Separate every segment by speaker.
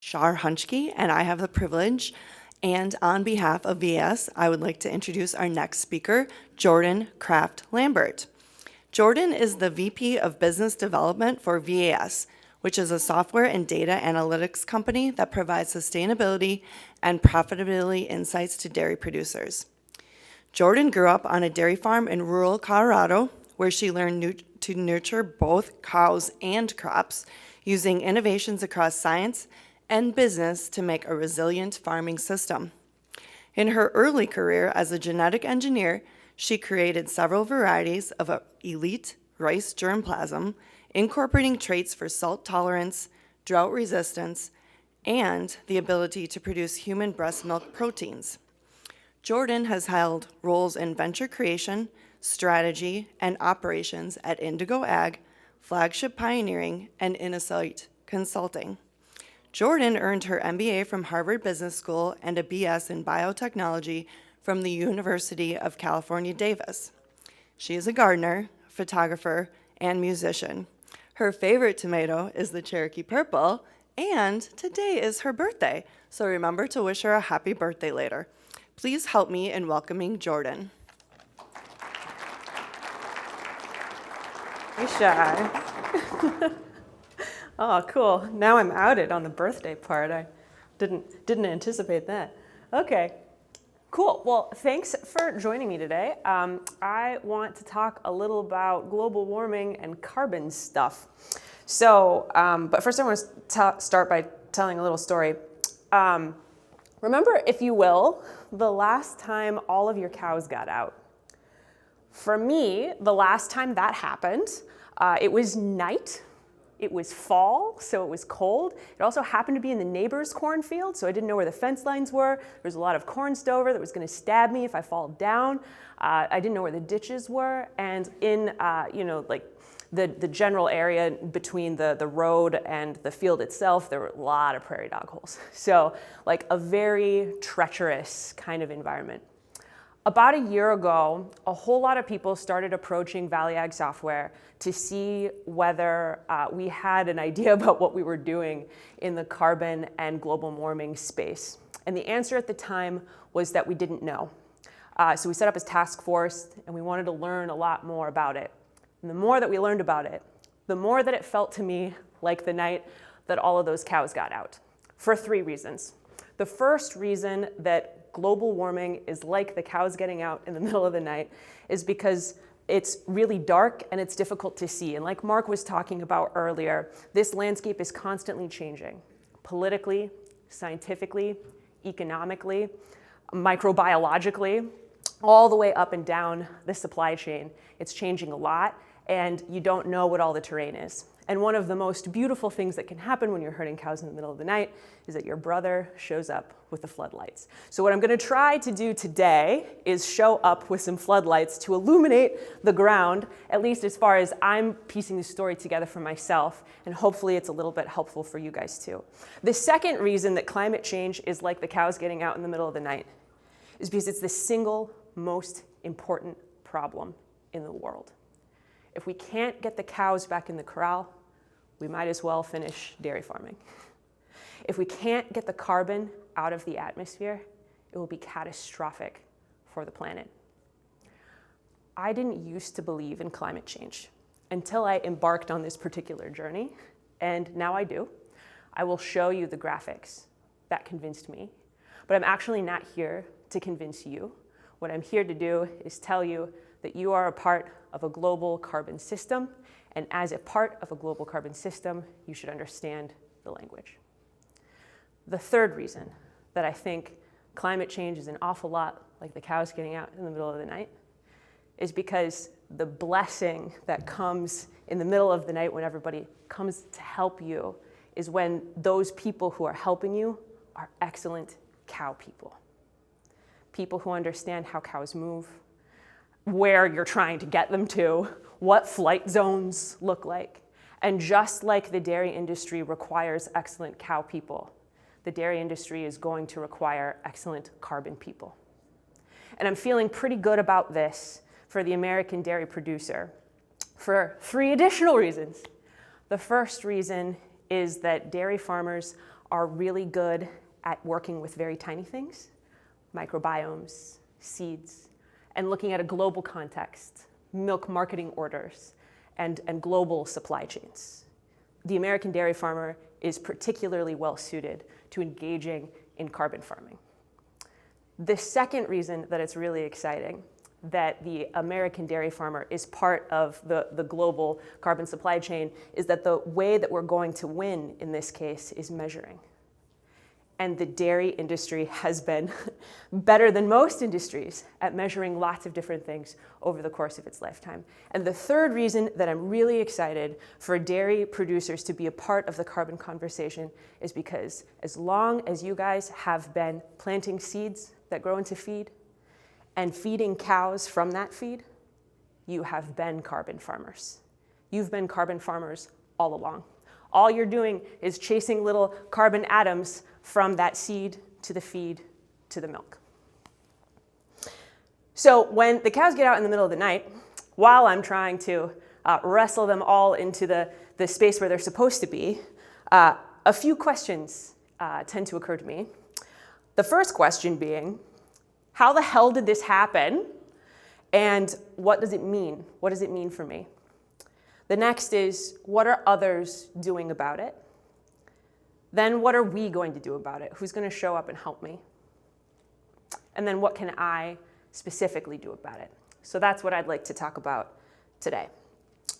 Speaker 1: Shar Hunchke, and I have the privilege, and on behalf of VAS, I would like to introduce our next speaker, Jordan Kraft Lambert. Jordan is the VP of Business Development for VAS, which is a software and data analytics company that provides sustainability and profitability insights to dairy producers. Jordan grew up on a dairy farm in rural Colorado, where she learned to nurture both cows and crops, using innovations across science and business to make a resilient farming system. In her early career as a genetic engineer, she created several varieties of elite rice germplasm, incorporating traits for salt tolerance, drought resistance, and the ability to produce human breast milk proteins. Jordan has held roles in venture creation, strategy, and operations at Indigo Ag, Flagship Pioneering, and Innosight Consulting. Jordan earned her MBA from Harvard Business School and a BS in biotechnology from the University of California, Davis. She is a gardener, photographer, and musician. Her favorite tomato is the Cherokee Purple, and today is her birthday, so remember to wish her a happy birthday later. Please help me in welcoming Jordan.
Speaker 2: Hey, Shy. Oh, cool. Now I'm outed on the birthday part. I didn't anticipate that. Okay, cool. Well, thanks for joining me today. I want to talk a little about global warming and carbon stuff. So, but first I want to start by telling a little story. Remember, if you will, the last time all of your cows got out. For me, the last time that happened, it was night. It was fall, so it was cold. It also happened to be in the neighbor's cornfield, so I didn't know where the fence lines were. There was a lot of corn stover that was going to stab me if I fall down. I didn't know where the ditches were, and in like the general area between the road and the field itself, there were a lot of prairie dog holes. So like a very treacherous kind of environment. About a year ago, a whole lot of people started approaching Valley Ag Software to see whether we had an idea about what we were doing in the carbon and global warming space. And the answer at the time was that we didn't know. So we set up a task force and we wanted to learn a lot more about it. And the more that we learned about it, the more that it felt to me like the night that all of those cows got out, for 3 reasons. The first reason that global warming is like the cows getting out in the middle of the night is because it's really dark and it's difficult to see. And like Mark was talking about earlier, this landscape is constantly changing, politically, scientifically, economically, microbiologically, all the way up and down the supply chain. It's changing a lot, and you don't know what all the terrain is. And one of the most beautiful things that can happen when you're herding cows in the middle of the night is that your brother shows up with the floodlights. So what I'm going to try to do today is show up with some floodlights to illuminate the ground, at least as far as I'm piecing the story together for myself, and hopefully it's a little bit helpful for you guys too. The second reason that climate change is like the cows getting out in the middle of the night is because it's the single most important problem in the world. If we can't get the cows back in the corral, we might as well finish dairy farming. If we can't get the carbon out of the atmosphere, it will be catastrophic for the planet. I didn't used to believe in climate change until I embarked on this particular journey, and now I do. I will show you the graphics that convinced me, but I'm actually not here to convince you. What I'm here to do is tell you that you are a part of a global carbon system, and as a part of a global carbon system, you should understand the language. The third reason that I think climate change is an awful lot like the cows getting out in the middle of the night is because the blessing that comes in the middle of the night when everybody comes to help you is when those people who are helping you are excellent cow people. People who understand how cows move, where you're trying to get them to, what flight zones look like. And just like the dairy industry requires excellent cow people, the dairy industry is going to require excellent carbon people. And I'm feeling pretty good about this for the American dairy producer for 3 additional reasons. The first reason is that dairy farmers are really good at working with very tiny things, microbiomes, seeds, and looking at a global context, milk marketing orders, and global supply chains. The American dairy farmer is particularly well suited to engaging in carbon farming. The second reason that it's really exciting that the American dairy farmer is part of the global carbon supply chain is that the way that we're going to win in this case is measuring. And the dairy industry has been better than most industries at measuring lots of different things over the course of its lifetime. And the third reason that I'm really excited for dairy producers to be a part of the carbon conversation is because as long as you guys have been planting seeds that grow into feed and feeding cows from that feed, you have been carbon farmers. You've been carbon farmers all along. All you're doing is chasing little carbon atoms from that seed to the feed to the milk. So when the cows get out in the middle of the night, while I'm trying to wrestle them all into the space where they're supposed to be, a few questions tend to occur to me. The first question being, how the hell did this happen? And what does it mean? What does it mean for me? The next is, what are others doing about it? Then what are we going to do about it? Who's going to show up and help me? And then what can I specifically do about it? So that's what I'd like to talk about today.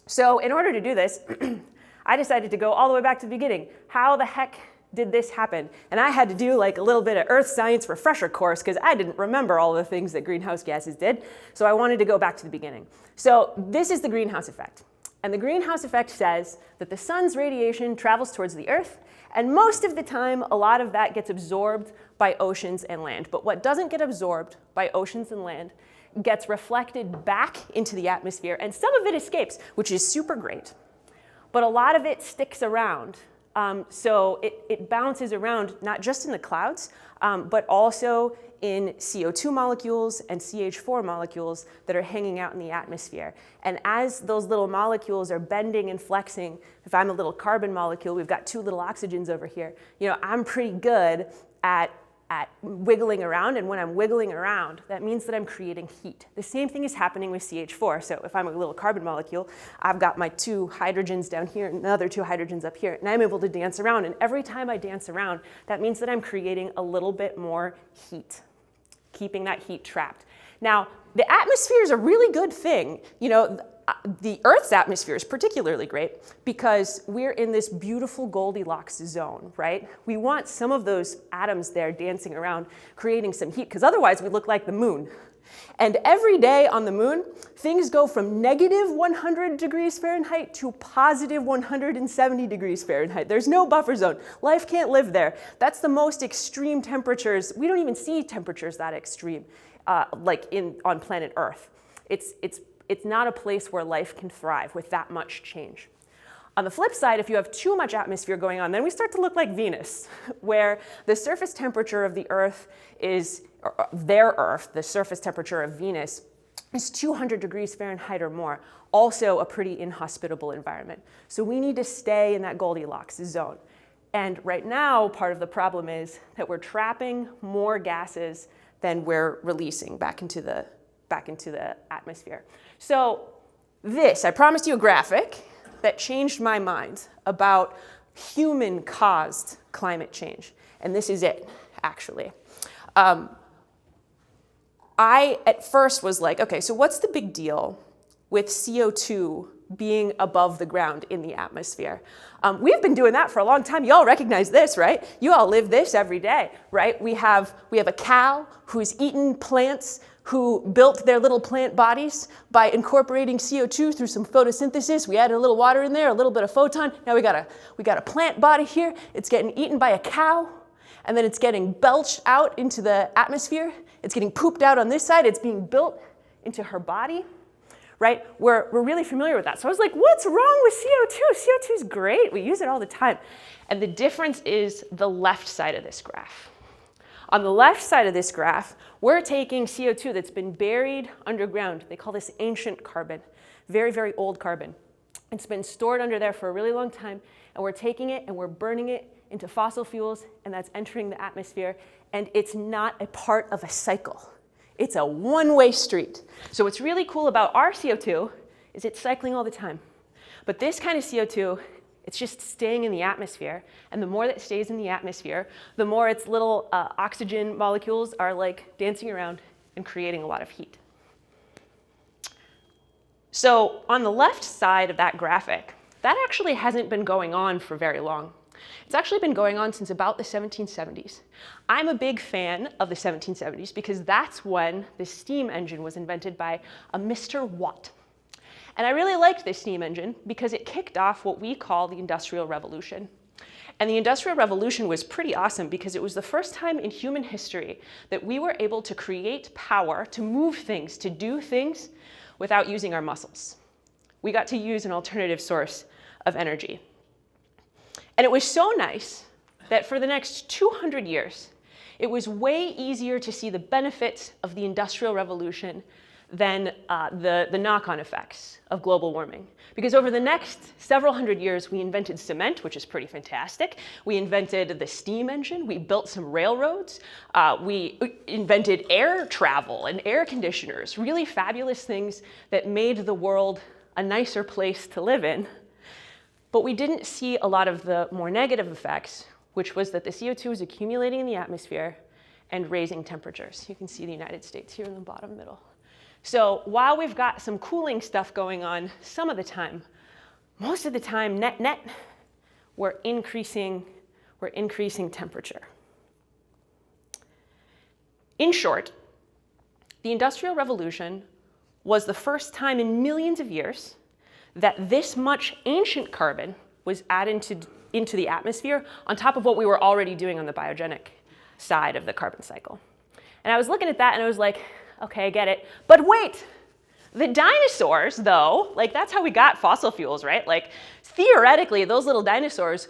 Speaker 2: So in order to do this, I decided to go all the way back to the beginning. How the heck did this happen? And I had to do like a little bit of earth science refresher course because I didn't remember all the things that greenhouse gases did. So I wanted to go back to the beginning. So this is the greenhouse effect. And the greenhouse effect says that the sun's radiation travels towards the earth, and most of the time, a lot of that gets absorbed by oceans and land. But what doesn't get absorbed by oceans and land gets reflected back into the atmosphere, and some of it escapes, which is super great. But a lot of it sticks around. So it bounces around, not just in the clouds, but also in CO2 molecules and CH4 molecules that are hanging out in the atmosphere. And as those little molecules are bending and flexing, if I'm a little carbon molecule, we've got two little oxygens over here, I'm pretty good at wiggling around, and when I'm wiggling around, that means that I'm creating heat. The same thing is happening with CH4. So if I'm a little carbon molecule, I've got my two hydrogens down here and another two hydrogens up here, and I'm able to dance around. And every time I dance around, that means that I'm creating a little bit more heat, keeping that heat trapped. Now, the atmosphere is a really good thing. The Earth's atmosphere is particularly great because we're in this beautiful Goldilocks zone, right? We want some of those atoms there dancing around, creating some heat, because otherwise we look like the moon. And every day on the moon, things go from negative 100 degrees Fahrenheit to positive 170 degrees Fahrenheit. There's no buffer zone. Life can't live there. That's the most extreme temperatures. We don't even see temperatures that extreme, on planet Earth. It's not a place where life can thrive with that much change. On the flip side, if you have too much atmosphere going on, then we start to look like Venus, where the surface temperature of the Earth is, their Earth, the surface temperature of Venus, is 200 degrees Fahrenheit or more, also a pretty inhospitable environment. So we need to stay in that Goldilocks zone. And right now, part of the problem is that we're trapping more gases than we're releasing back into the atmosphere. So I promised you a graphic that changed my mind about human-caused climate change. And this is it, actually. I, at first, was like, okay, so what's the big deal with CO2 being above the ground in the atmosphere? We've been doing that for a long time. You all recognize this, right? You all live this every day, right? We have a cow who's eaten plants, who built their little plant bodies by incorporating CO2 through some photosynthesis. We added a little water in there, a little bit of photon. Now we got a plant body here. It's getting eaten by a cow, and then it's getting belched out into the atmosphere. It's getting pooped out on this side. It's being built into her body, right? We're really familiar with that. So I was like, what's wrong with CO2? CO2 is great. We use it all the time. And the difference is the left side of this graph. On the left side of this graph, we're taking CO2 that's been buried underground. They call this ancient carbon, very, very old carbon. It's been stored under there for a really long time, and we're taking it and we're burning it into fossil fuels, and that's entering the atmosphere, and it's not a part of a cycle. It's a one-way street. So what's really cool about our CO2 is it's cycling all the time. But this kind of CO2, it's just staying in the atmosphere, and the more that stays in the atmosphere, the more its little oxygen molecules are like dancing around and creating a lot of heat. So on the left side of that graphic, that actually hasn't been going on for very long. It's actually been going on since about the 1770s. I'm a big fan of the 1770s because that's when the steam engine was invented by a Mr. Watt. And I really liked this steam engine because it kicked off what we call the Industrial Revolution. And the Industrial Revolution was pretty awesome because it was the first time in human history that we were able to create power, to move things, to do things without using our muscles. We got to use an alternative source of energy. And it was so nice that for the next 200 years, it was way easier to see the benefits of the Industrial Revolution than the knock-on effects of global warming. Because over the next several hundred years, we invented cement, which is pretty fantastic. We invented the steam engine. We built some railroads. We invented air travel and air conditioners, really fabulous things that made the world a nicer place to live in. But we didn't see a lot of the more negative effects, which was that the CO2 was accumulating in the atmosphere and raising temperatures. You can see the United States here in the bottom middle. So while we've got some cooling stuff going on some of the time, most of the time, net, we're increasing temperature. In short, the Industrial Revolution was the first time in millions of years that this much ancient carbon was added into the atmosphere on top of what we were already doing on the biogenic side of the carbon cycle. And I was looking at that and I was like, okay, I get it. But wait, the dinosaurs though, like that's how we got fossil fuels, right? Like theoretically, those little dinosaurs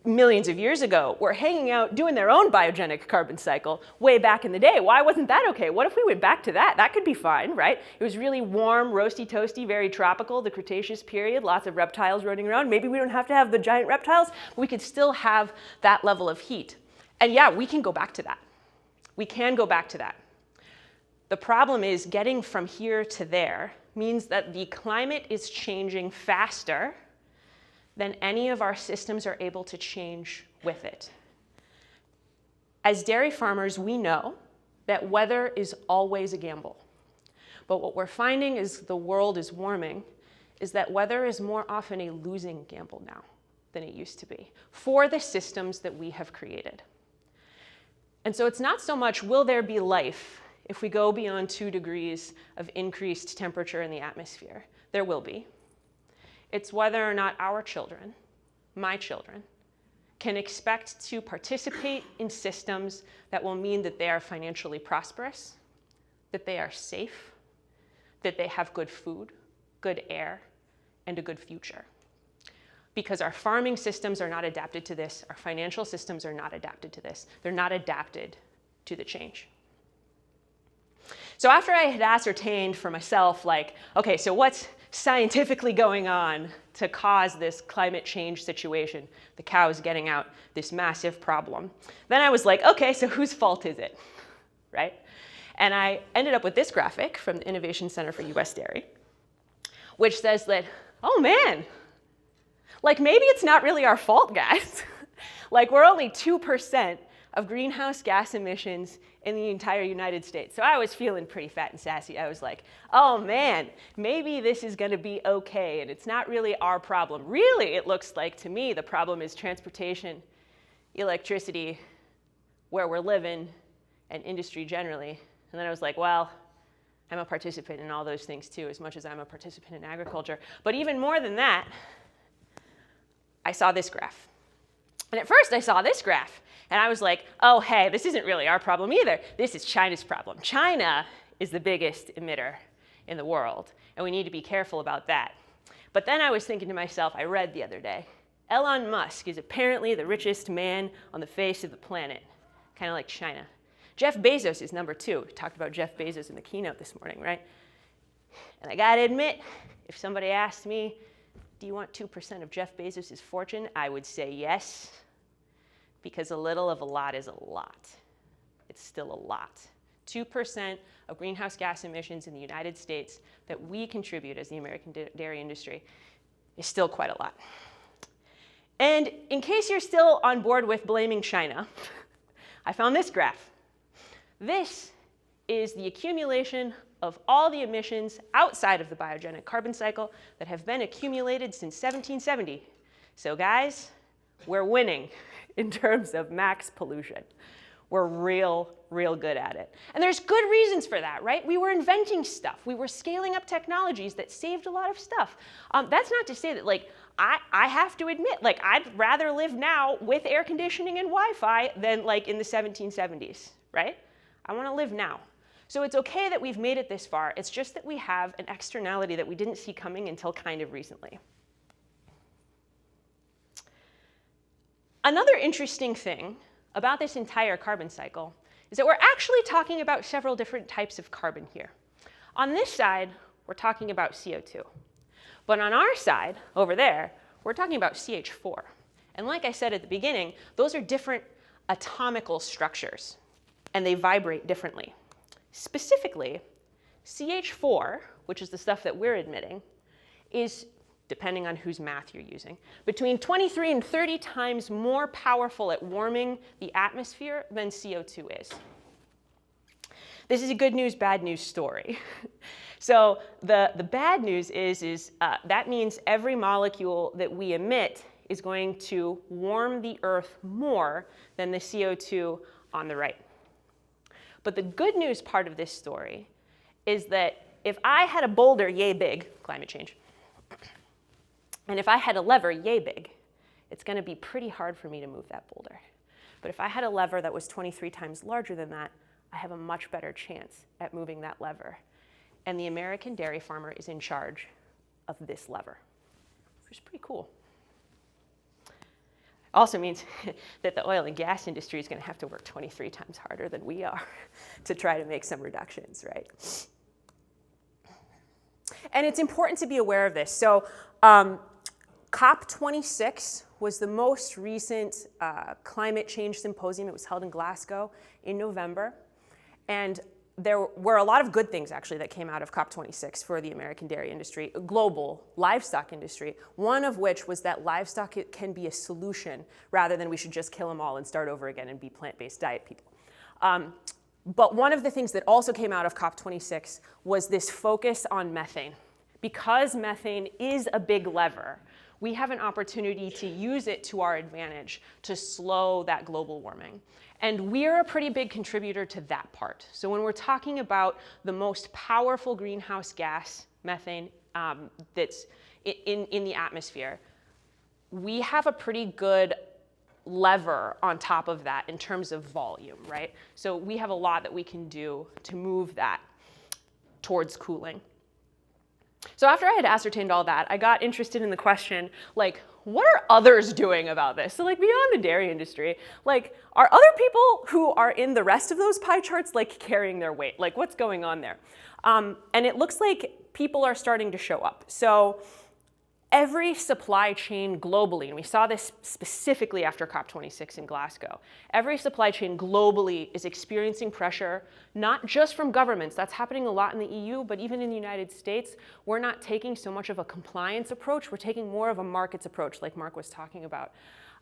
Speaker 2: millions of years ago were hanging out doing their own biogenic carbon cycle way back in the day. Why wasn't that okay? What if we went back to that? That could be fine, right? It was really warm, roasty, toasty, very tropical, the Cretaceous period, lots of reptiles running around. Maybe we don't have to have the giant reptiles, but we could still have that level of heat. And yeah, we can go back to that. We can go back to that. The problem is getting from here to there means that the climate is changing faster than any of our systems are able to change with it. As dairy farmers, we know that weather is always a gamble. But what we're finding as the world is warming is that weather is more often a losing gamble now than it used to be for the systems that we have created. And so it's not so much will there be life if we go beyond 2 degrees of increased temperature in the atmosphere. There will be. It's whether or not our children, my children, can expect to participate in systems that will mean that they are financially prosperous, that they are safe, that they have good food, good air, and a good future. Because our farming systems are not adapted to this, our financial systems are not adapted to this. They're not adapted to the change. So after I had ascertained for myself, like, okay, so what's scientifically going on to cause this climate change situation, the cows getting out, this massive problem, then I was like, okay, so whose fault is it, right? And I ended up with this graphic from the Innovation Center for U.S. Dairy, which says that, oh man, like maybe it's not really our fault, guys. Like we're only 2% of greenhouse gas emissions in the entire United States. So I was feeling pretty fat and sassy. I was like, oh man, maybe this is gonna be okay and it's not really our problem. Really, it looks like to me the problem is transportation, electricity, where we're living, and industry generally. And then I was like, well, I'm a participant in all those things too, as much as I'm a participant in agriculture. But even more than that, I saw this graph. And at first I saw this graph and I was like, oh, hey, this isn't really our problem either. This is China's problem. China is the biggest emitter in the world, and we need to be careful about that. But then I was thinking to myself, I read the other day, Elon Musk is apparently the richest man on the face of the planet, kind of like China. Jeff Bezos is number 2. We talked about Jeff Bezos in the keynote this morning, right? And I gotta admit, if somebody asked me, Do you want 2% of Jeff Bezos' fortune? I would say yes, because a little of a lot is a lot. It's still a lot. 2% of greenhouse gas emissions in the United States that we contribute as the American dairy industry is still quite a lot. And in case you're still on board with blaming China, I found this graph. This is the accumulation of all the emissions outside of the biogenic carbon cycle that have been accumulated since 1770. So guys, we're winning in terms of max pollution. We're real good at it. And there's good reasons for that, right? We were inventing stuff. We were scaling up technologies that saved a lot of stuff. That's not to say that, like, I have to admit, like, I'd rather live now with air conditioning and Wi-Fi than, like, in the 1770s, right? I want to live now. So it's okay that we've made it this far. It's just that we have an externality that we didn't see coming until kind of recently. Another interesting thing about this entire carbon cycle is that we're actually talking about several different types of carbon here. On this side, we're talking about CO2. But on our side, over there, we're talking about CH4. And like I said at the beginning, those are different atomical structures, and they vibrate differently. Specifically, CH4, which is the stuff that we're emitting, is, depending on whose math you're using, between 23 and 30 times more powerful at warming the atmosphere than CO2 is. This is a good news, bad news story. So the bad news is that means every molecule that we emit is going to warm the Earth more than the CO2 on the right. But the good news part of this story is that if I had a boulder yay big, climate change, and if I had a lever yay big, it's going to be pretty hard for me to move that boulder. But if I had a lever that was 23 times larger than that, I have a much better chance at moving that lever. And the American dairy farmer is in charge of this lever, which is pretty cool. Also means that the oil and gas industry is going to have to work 23 times harder than we are to try to make some reductions, right? And it's important to be aware of this. So COP26 was the most recent climate change symposium. It was held in Glasgow in November. And there were a lot of good things, actually, that came out of COP26 for the American dairy industry, global livestock industry, one of which was that livestock can be a solution rather than we should just kill them all and start over again and be plant-based diet people. But one of the things that also came out of COP26 was this focus on methane. Because methane is a big lever, we have an opportunity to use it to our advantage to slow that global warming. And we're a pretty big contributor to that part. So when we're talking about the most powerful greenhouse gas, methane, that's in the atmosphere, we have a pretty good lever on top of that in terms of volume, right? So we have a lot that we can do to move that towards cooling. So after I had ascertained all that, I got interested in the question, like, what are others doing about this? So, like, beyond the dairy industry, like, are other people who are in the rest of those pie charts, like, carrying their weight? Like, what's going on there? And it looks like people are starting to show up. So every supply chain globally, and we saw this specifically after COP26 in Glasgow, every supply chain globally is experiencing pressure, not just from governments. That's happening a lot in the EU, but even in the United States, we're not taking so much of a compliance approach. We're taking more of a markets approach, like Mark was talking about.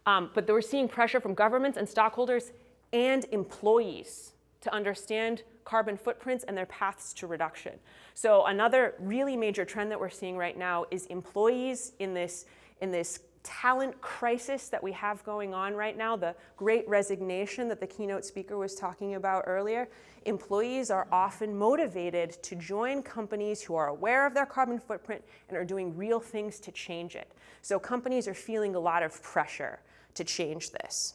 Speaker 2: But we're seeing pressure from governments and stockholders and employees to understand carbon footprints and their paths to reduction. So another really major trend that we're seeing right now is employees in this talent crisis that we have going on right now, the great resignation that the keynote speaker was talking about earlier. Employees are often motivated to join companies who are aware of their carbon footprint and are doing real things to change it. So companies are feeling a lot of pressure to change this.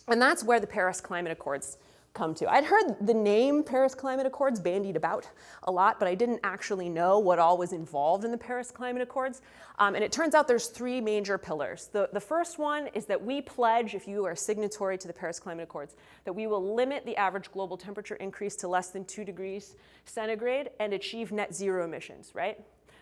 Speaker 2: And that's where the Paris Climate Accords come to. I'd heard the name Paris Climate Accords bandied about a lot, but I didn't actually know what all was involved in the Paris Climate Accords. And it turns out there's three major pillars. The first one is that we pledge, if you are signatory to the Paris Climate Accords, that we will limit the average global temperature increase to less than 2 degrees centigrade and achieve net zero emissions, right?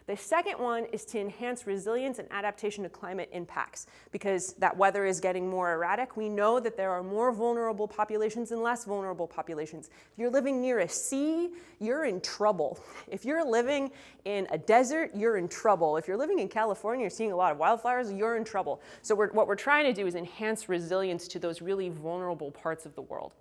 Speaker 2: The second one is to enhance resilience and adaptation to climate impacts. Because that weather is getting more erratic, we know that there are more vulnerable populations and less vulnerable populations. If you're living near a sea, you're in trouble. If you're living in a desert, you're in trouble. If you're living in California, you're seeing a lot of wildfires, you're in trouble. So what we're trying to do is enhance resilience to those really vulnerable parts of the world.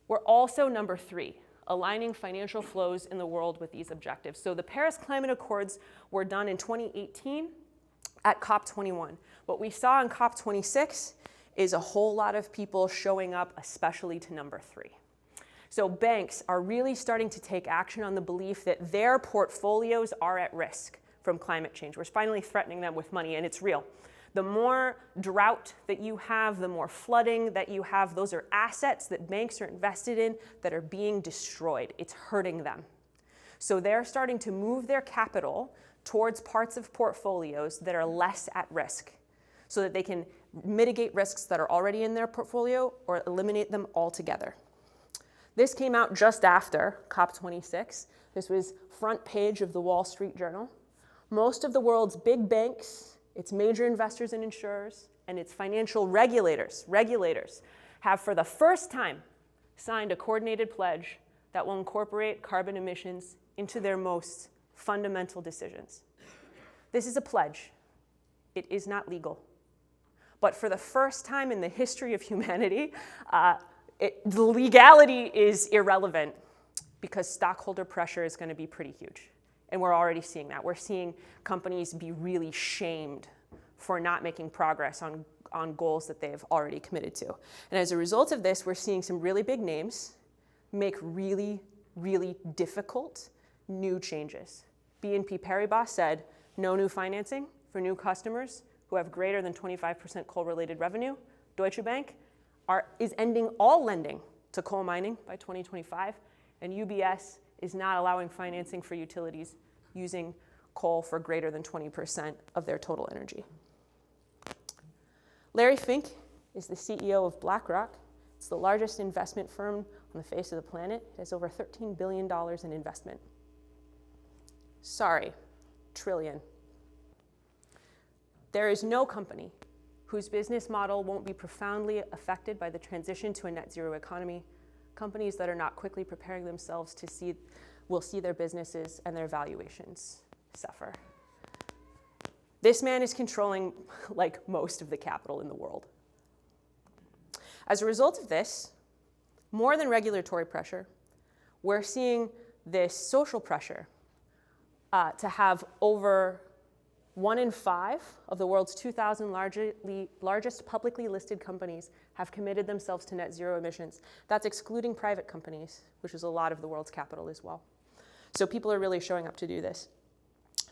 Speaker 2: We're also, number 3, aligning financial flows in the world with these objectives. So the Paris Climate Accords were done in 2018 at COP21. What we saw in COP26 is a whole lot of people showing up, especially to number 3. So banks are really starting to take action on the belief that their portfolios are at risk from climate change. We're finally threatening them with money, and it's real. The more drought that you have, the more flooding that you have, those are assets that banks are invested in that are being destroyed. It's hurting them. So they're starting to move their capital towards parts of portfolios that are less at risk so that they can mitigate risks that are already in their portfolio or eliminate them altogether. This came out just after COP26. This was front page of the Wall Street Journal. Most of the world's big banks, its major investors and insurers, and its financial regulators have for the first time signed a coordinated pledge that will incorporate carbon emissions into their most fundamental decisions. This is a pledge. It is not legal. But for the first time in the history of humanity, the legality is irrelevant because stockholder pressure is going to be pretty huge. And we're already seeing that. We're seeing companies be really shamed for not making progress on goals that they've already committed to. And as a result of this, we're seeing some really big names make really, really difficult new changes. BNP Paribas said no new financing for new customers who have greater than 25% coal-related revenue. Deutsche Bank is ending all lending to coal mining by 2025. And UBS is not allowing financing for utilities using coal for greater than 20% of their total energy. Larry Fink is the CEO of BlackRock. It's the largest investment firm on the face of the planet. It has over $13 billion in investment. Sorry, trillion. There is no company whose business model won't be profoundly affected by the transition to a net zero economy. Companies that are not quickly preparing themselves will see their businesses and their valuations suffer. This man is controlling like most of the capital in the world. As a result of this, more than regulatory pressure, we're seeing this social pressure to have over 1 in 5 of the world's 2,000 largest publicly listed companies have committed themselves to net zero emissions. That's excluding private companies, which is a lot of the world's capital as well. So people are really showing up to do this.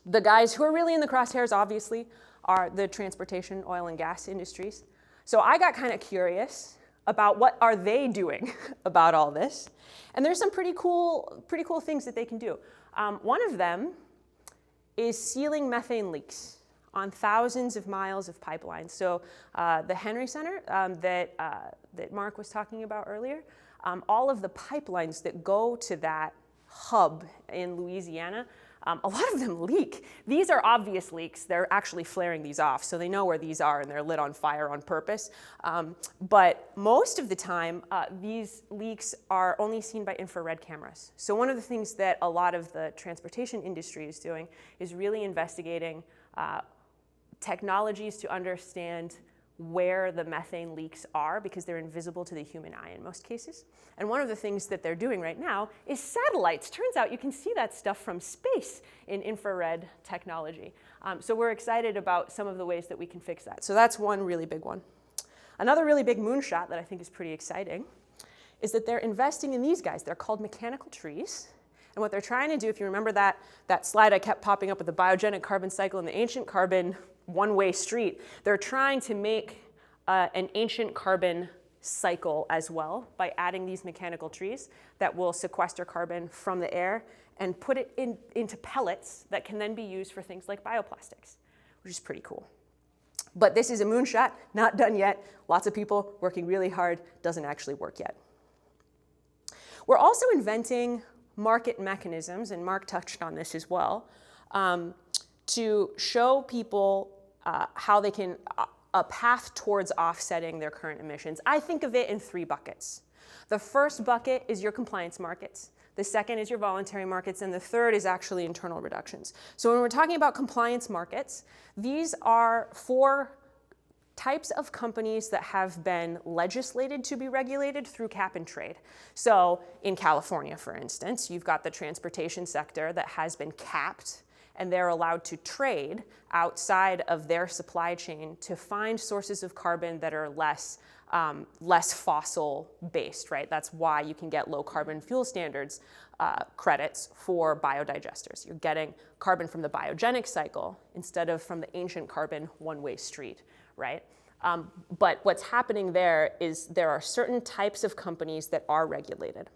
Speaker 2: The guys who are really in the crosshairs, obviously, are the transportation, oil, and gas industries. So I got kind of curious about what are they doing about all this. And there's some pretty cool things that they can do. One of them is sealing methane leaks on thousands of miles of pipelines. So the Henry Center that Mark was talking about earlier, all of the pipelines that go to that hub in Louisiana, a lot of them leak. These are obvious leaks. They're actually flaring these off, so they know where these are and they're lit on fire on purpose. But most of the time, these leaks are only seen by infrared cameras. So one of the things that a lot of the transportation industry is doing is really investigating technologies to understand where the methane leaks are because they're invisible to the human eye in most cases. And one of the things that they're doing right now is satellites. Turns out you can see that stuff from space in infrared technology. So we're excited about some of the ways that we can fix that. So that's one really big one. Another really big moonshot that I think is pretty exciting is that they're investing in these guys. They're called mechanical trees. And what they're trying to do, if you remember that slide I kept popping up with the biogenic carbon cycle and the ancient carbon one-way street, they're trying to make an ancient carbon cycle as well by adding these mechanical trees that will sequester carbon from the air and put it into pellets that can then be used for things like bioplastics, which is pretty cool. But this is a moonshot, not done yet. Lots of people working really hard, doesn't actually work yet. We're also inventing market mechanisms, and Mark touched on this as well, to show people how they can, a path towards offsetting their current emissions. I think of it in 3 buckets. The first bucket is your compliance markets. The second is your voluntary markets, and the third is actually internal reductions. So when we're talking about compliance markets, these are 4 types of companies that have been legislated to be regulated through cap and trade. So in California, for instance, you've got the transportation sector that has been capped, and they're allowed to trade outside of their supply chain to find sources of carbon that are less fossil based, right? That's why you can get low carbon fuel standards credits for biodigesters. You're getting carbon from the biogenic cycle instead of from the ancient carbon one-way street, right? But what's happening there is there are certain types of companies that are regulated.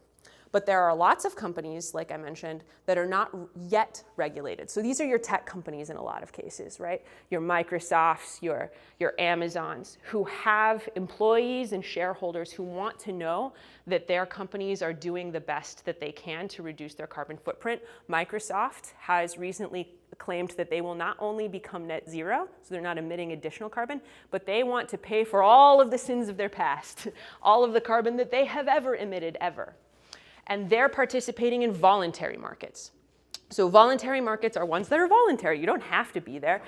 Speaker 2: But there are lots of companies, like I mentioned, that are not yet regulated. So these are your tech companies in a lot of cases, right? Your Microsofts, your Amazons, who have employees and shareholders who want to know that their companies are doing the best that they can to reduce their carbon footprint. Microsoft has recently claimed that they will not only become net zero, so they're not emitting additional carbon, but they want to pay for all of the sins of their past, all of the carbon that they have ever emitted ever. And they're participating in voluntary markets. So voluntary markets are ones that are voluntary. You don't have to be there,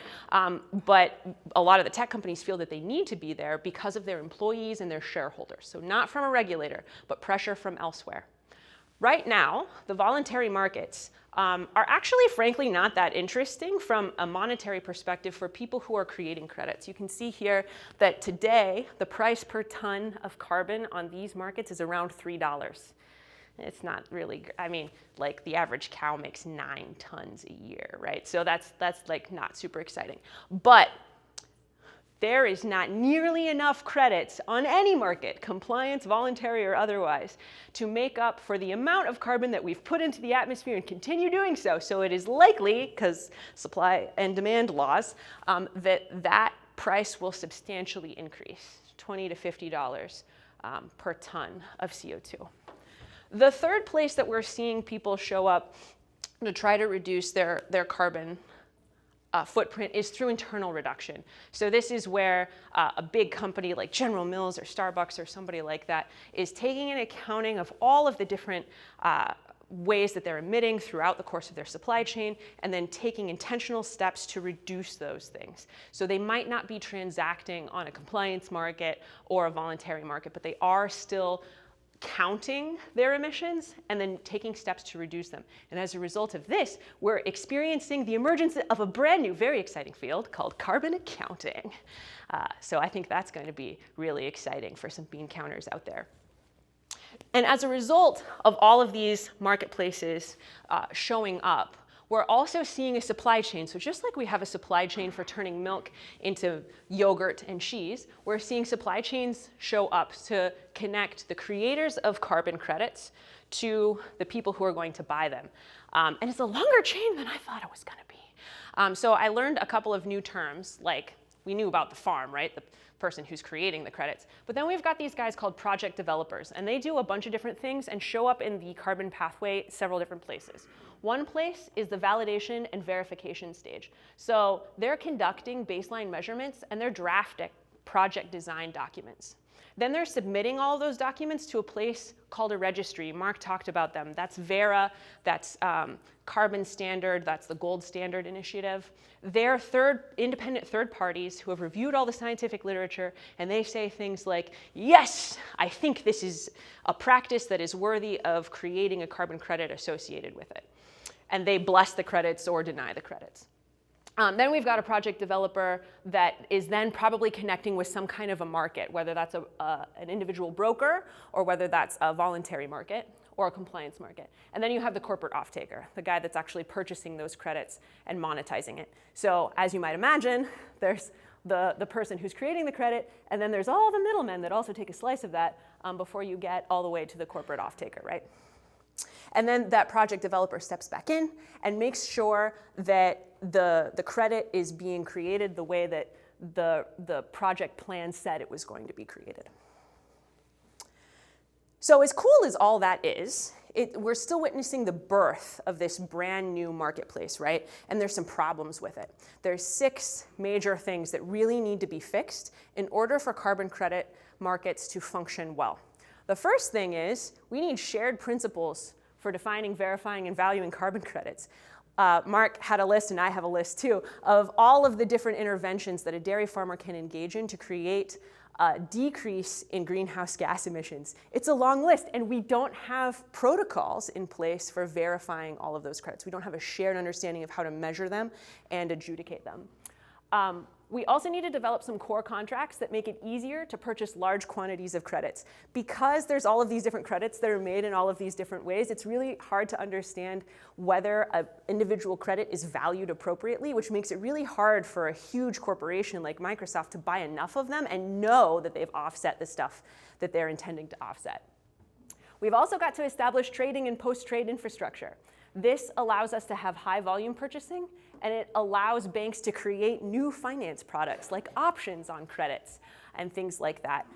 Speaker 2: but a lot of the tech companies feel that they need to be there because of their employees and their shareholders. So not from a regulator, but pressure from elsewhere. Right now, the voluntary markets are actually, frankly, not that interesting from a monetary perspective for people who are creating credits. You can see here that today, the price per ton of carbon on these markets is around $3. It's not really, I mean, like the average cow makes 9 tons a year, right? So that's like not super exciting. But there is not nearly enough credits on any market, compliance, voluntary, or otherwise, to make up for the amount of carbon that we've put into the atmosphere and continue doing so. So it is likely, because supply and demand laws, that price will substantially increase, $20 to $50 per ton of CO2. The third place that we're seeing people show up to try to reduce their carbon footprint is through internal reduction. So this is where a big company like General Mills or Starbucks or somebody like that is taking an accounting of all of the different ways that they're emitting throughout the course of their supply chain and then taking intentional steps to reduce those things. So they might not be transacting on a compliance market or a voluntary market, but they are still counting their emissions and then taking steps to reduce them. And as a result of this, we're experiencing the emergence of a brand new, very exciting field called carbon accounting. So I think that's going to be really exciting for some bean counters out there. And as a result of all of these marketplaces showing up, we're also seeing a supply chain. So just like we have a supply chain for turning milk into yogurt and cheese, we're seeing supply chains show up to connect the creators of carbon credits to the people who are going to buy them. And it's a longer chain than I thought it was going to be. So I learned a couple of new terms, like we knew about the farm, right? The person who's creating the credits. But then we've got these guys called project developers, and they do a bunch of different things and show up in the carbon pathway several different places. One place is the validation and verification stage. So they're conducting baseline measurements and they're drafting project design documents. Then they're submitting all of those documents to a place called a registry. Mark talked about them. That's Verra, that's Carbon Standard, that's the Gold Standard Initiative. They're independent third parties who have reviewed all the scientific literature, and they say things like, yes, I think this is a practice that is worthy of creating a carbon credit associated with it. And they bless the credits or deny the credits. Then we've got a project developer that is then probably connecting with some kind of a market, whether that's an individual broker or whether that's a voluntary market or a compliance market. And then you have the corporate off-taker, the guy that's actually purchasing those credits and monetizing it. So as you might imagine, there's the person who's creating the credit, and then there's all the middlemen that also take a slice of that before you get all the way to the corporate off-taker, right? And then that project developer steps back in and makes sure that the credit is being created the way that the project plan said it was going to be created. So as cool as all that is, we're still witnessing the birth of this brand new marketplace, right? And there's some problems with it. There's 6 major things that really need to be fixed in order for carbon credit markets to function well. The first thing is we need shared principles for defining, verifying, and valuing carbon credits. Mark had a list, and I have a list too, of all of the different interventions that a dairy farmer can engage in to create a decrease in greenhouse gas emissions. It's a long list, and we don't have protocols in place for verifying all of those credits. We don't have a shared understanding of how to measure them and adjudicate them. We also need to develop some core contracts that make it easier to purchase large quantities of credits. Because there's all of these different credits that are made in all of these different ways, it's really hard to understand whether an individual credit is valued appropriately, which makes it really hard for a huge corporation like Microsoft to buy enough of them and know that they've offset the stuff that they're intending to offset. We've also got to establish trading and post-trade infrastructure. This allows us to have high volume purchasing, and it allows banks to create new finance products like options on credits and things like that.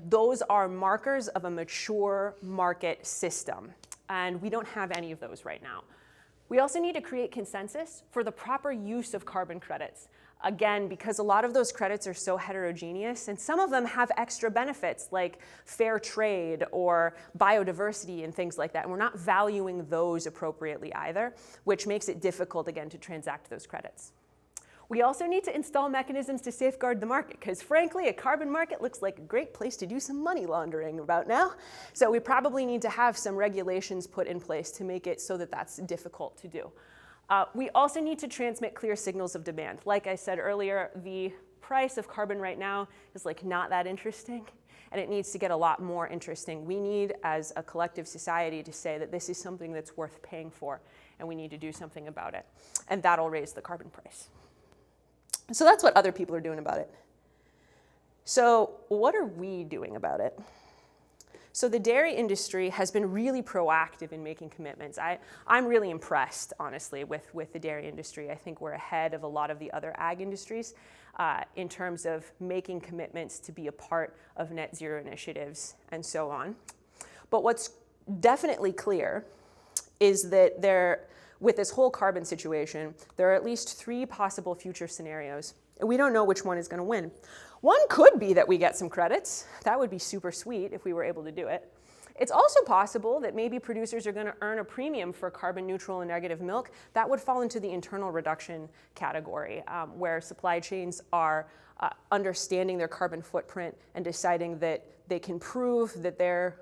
Speaker 2: Those are markers of a mature market system, and we don't have any of those right now. We also need to create consensus for the proper use of carbon credits. Again, because a lot of those credits are so heterogeneous, and some of them have extra benefits like fair trade or biodiversity and things like that, and we're not valuing those appropriately either, which makes it difficult, again, to transact those credits. We also need to install mechanisms to safeguard the market, because frankly, a carbon market looks like a great place to do some money laundering about now. So we probably need to have some regulations put in place to make it so that that's difficult to do. We also need to transmit clear signals of demand. Like I said earlier, the price of carbon right now is like not that interesting, and it needs to get a lot more interesting. We need, as a collective society, to say that this is something that's worth paying for, and we need to do something about it. And that'll raise the carbon price. So that's what other people are doing about it. So what are we doing about it? So the dairy industry has been really proactive in making commitments. I'm really impressed, honestly, with the dairy industry. I think we're ahead of a lot of the other ag industries in terms of making commitments to be a part of net zero initiatives and so on. But what's definitely clear is that with this whole carbon situation, there are at least 3 possible future scenarios, and we don't know which one is going to win. One could be that we get some credits. That would be super sweet if we were able to do it. It's also possible that maybe producers are going to earn a premium for carbon neutral and negative milk. That would fall into the internal reduction category, where supply chains are understanding their carbon footprint and deciding that they can prove that their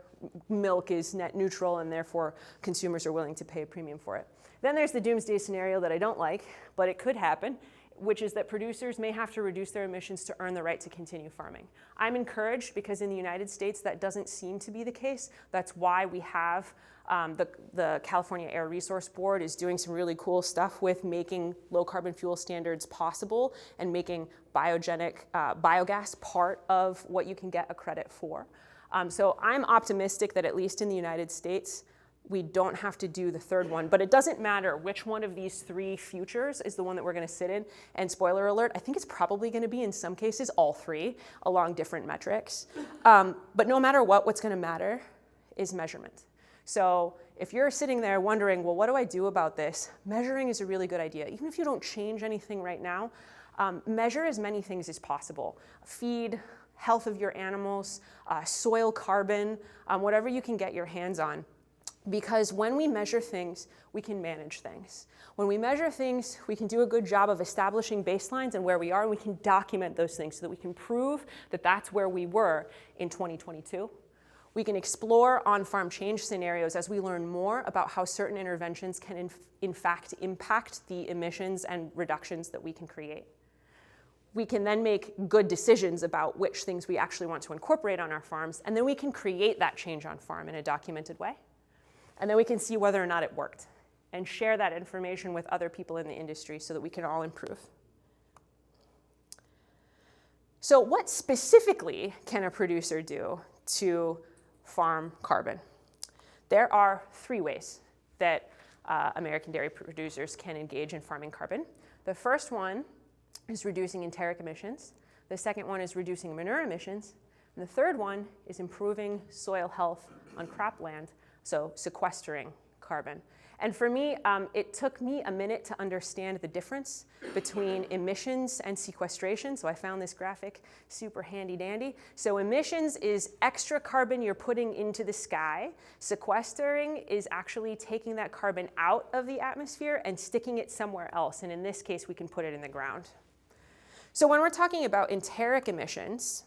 Speaker 2: milk is net neutral, and therefore consumers are willing to pay a premium for it. Then there's the doomsday scenario that I don't like, but it could happen, which is that producers may have to reduce their emissions to earn the right to continue farming. I'm encouraged because in the United States that doesn't seem to be the case. That's why we have the California Air Resource Board is doing some really cool stuff with making low carbon fuel standards possible and making biogas part of what you can get a credit for. So I'm optimistic that at least in the United States, we don't have to do the third one, but it doesn't matter which one of these 3 futures is the one that we're going to sit in. And spoiler alert, I think it's probably going to be, in some cases, all 3 along different metrics. But no matter what, what's going to matter is measurement. So if you're sitting there wondering, well, what do I do about this? Measuring is a really good idea. Even if you don't change anything right now, measure as many things as possible. Feed, health of your animals, soil carbon, whatever you can get your hands on. Because when we measure things, we can manage things. When we measure things, we can do a good job of establishing baselines and where we are, and we can document those things so that we can prove that that's where we were in 2022. We can explore on-farm change scenarios as we learn more about how certain interventions can in fact impact the emissions and reductions that we can create. We can then make good decisions about which things we actually want to incorporate on our farms, and then we can create that change on farm in a documented way. And then we can see whether or not it worked and share that information with other people in the industry so that we can all improve. So what specifically can a producer do to farm carbon? There are 3 ways that American dairy producers can engage in farming carbon. The first one is reducing enteric emissions. The second one is reducing manure emissions. And the third one is improving soil health on cropland, so sequestering carbon. And for me, it took me a minute to understand the difference between emissions and sequestration. So I found this graphic super handy dandy. So emissions is extra carbon you're putting into the sky. Sequestering is actually taking that carbon out of the atmosphere and sticking it somewhere else. And in this case, we can put it in the ground. So when we're talking about enteric emissions,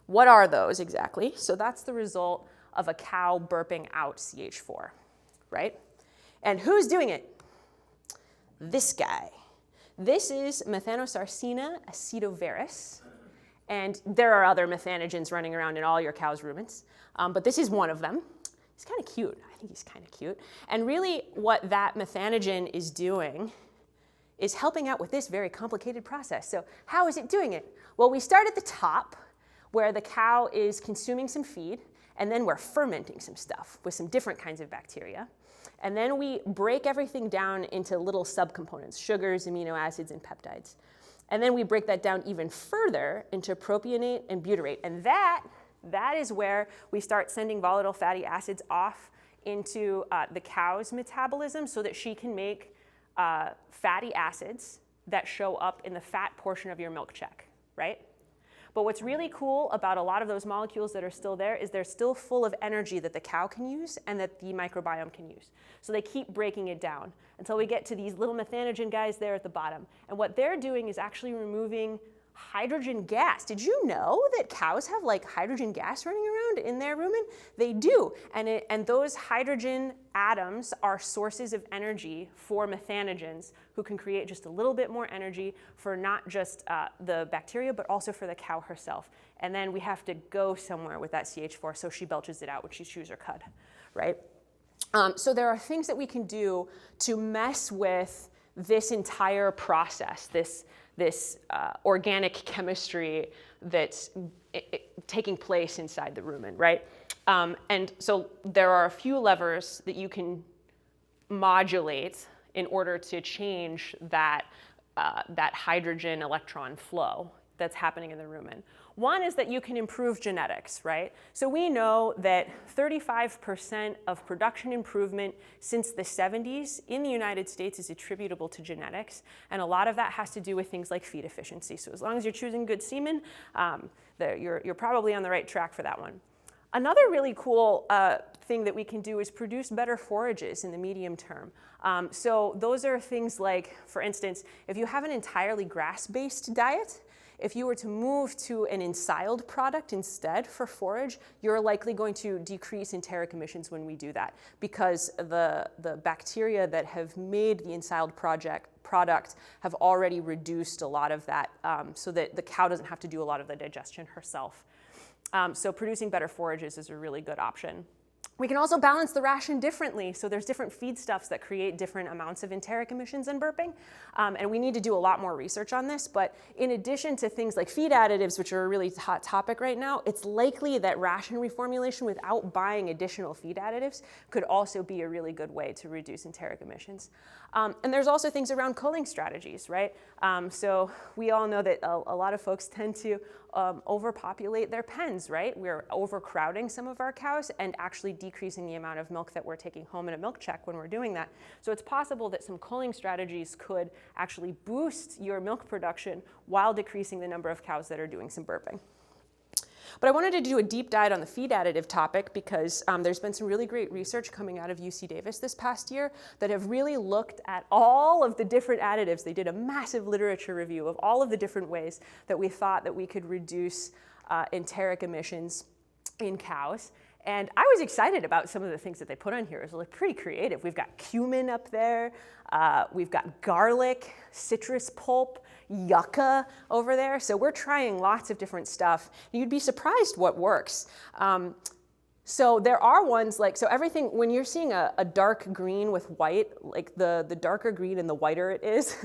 Speaker 2: what are those exactly? So that's the result of a cow burping out CH4. Right? And who's doing it? This guy. This is Methanosarcina acidovirus. And there are other methanogens running around in all your cow's ruminants, but this is one of them. He's kind of cute. I think he's kind of cute. And really what that methanogen is doing is helping out with this very complicated process. So how is it doing it? Well, we start at the top where the cow is consuming some feed, and then we're fermenting some stuff with some different kinds of bacteria. And then we break everything down into little subcomponents, sugars, amino acids, and peptides. And then we break that down even further into propionate and butyrate. And that is where we start sending volatile fatty acids off into the cow's metabolism so that she can make fatty acids that show up in the fat portion of your milk check, right? But what's really cool about a lot of those molecules that are still there is they're still full of energy that the cow can use and that the microbiome can use. So they keep breaking it down until we get to these little methanogen guys there at the bottom. And what they're doing is actually removing hydrogen gas. Did you know that cows have like hydrogen gas running around in their rumen? They do. And those hydrogen atoms are sources of energy for methanogens who can create just a little bit more energy for not just the bacteria, but also for the cow herself. And then we have to go somewhere with that CH4, so she belches it out when she chews her cud, right? So there are things that we can do to mess with this entire process, this organic chemistry that's taking place inside the rumen, right? And so there are a few levers that you can modulate in order to change that hydrogen electron flow that's happening in the rumen. One is that you can improve genetics, right? So we know that 35% of production improvement since the 70s in the United States is attributable to genetics, and a lot of that has to do with things like feed efficiency. So as long as you're choosing good semen, you're probably on the right track for that one. Another really cool thing that we can do is produce better forages in the medium term. So those are things like, for instance, if you have an entirely grass-based diet, if you were to move to an ensiled product instead for forage, you're likely going to decrease enteric emissions when we do that, because the bacteria that have made the ensiled product have already reduced a lot of that so that the cow doesn't have to do a lot of the digestion herself. So producing better forages is a really good option. We can also balance the ration differently. So there's different feedstuffs that create different amounts of enteric emissions and burping. And we need to do a lot more research on this. But in addition to things like feed additives, which are a really hot topic right now, it's likely that ration reformulation without buying additional feed additives could also be a really good way to reduce enteric emissions. And there's also things around culling strategies, right? So we all know that a lot of folks tend to overpopulate their pens, right? We're overcrowding some of our cows and actually decreasing the amount of milk that we're taking home in a milk check when we're doing that. So it's possible that some culling strategies could actually boost your milk production while decreasing the number of cows that are doing some burping. But I wanted to do a deep dive on the feed additive topic because there's been some really great research coming out of UC Davis this past year that have really looked at all of the different additives. They did a massive literature review of all of the different ways that we thought that we could reduce enteric emissions in cows. And I was excited about some of the things that they put on here. It was like pretty creative. We've got cumin up there. We've got garlic, citrus pulp, yucca over there. So we're trying lots of different stuff. You'd be surprised what works. So there are ones like, so everything, when you're seeing a dark green with white, like the darker green and the whiter it is,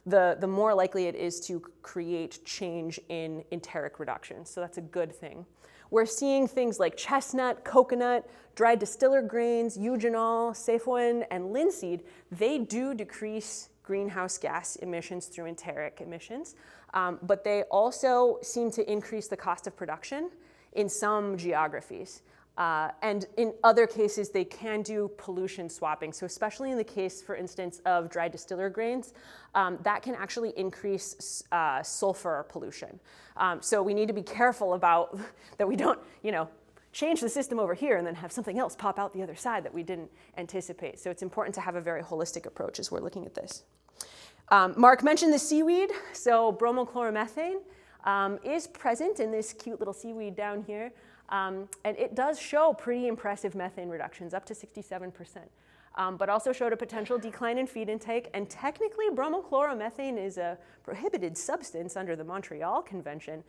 Speaker 2: the more likely it is to create change in enteric reduction. So that's a good thing. We're seeing things like chestnut, coconut, dried distiller grains, eugenol, sapoin, and linseed. They do decrease greenhouse gas emissions through enteric emissions, but they also seem to increase the cost of production in some geographies. And in other cases, they can do pollution swapping. So especially in the case, for instance, of dry distiller grains, that can actually increase sulfur pollution. So we need to be careful about that we don't, change the system over here and then have something else pop out the other side that we didn't anticipate. So it's important to have a very holistic approach as we're looking at this. Mark mentioned the seaweed. So bromochloromethane is present in this cute little seaweed down here. And it does show pretty impressive methane reductions, up to 67%, but also showed a potential decline in feed intake. And technically, bromochloromethane is a prohibited substance under the Montreal Convention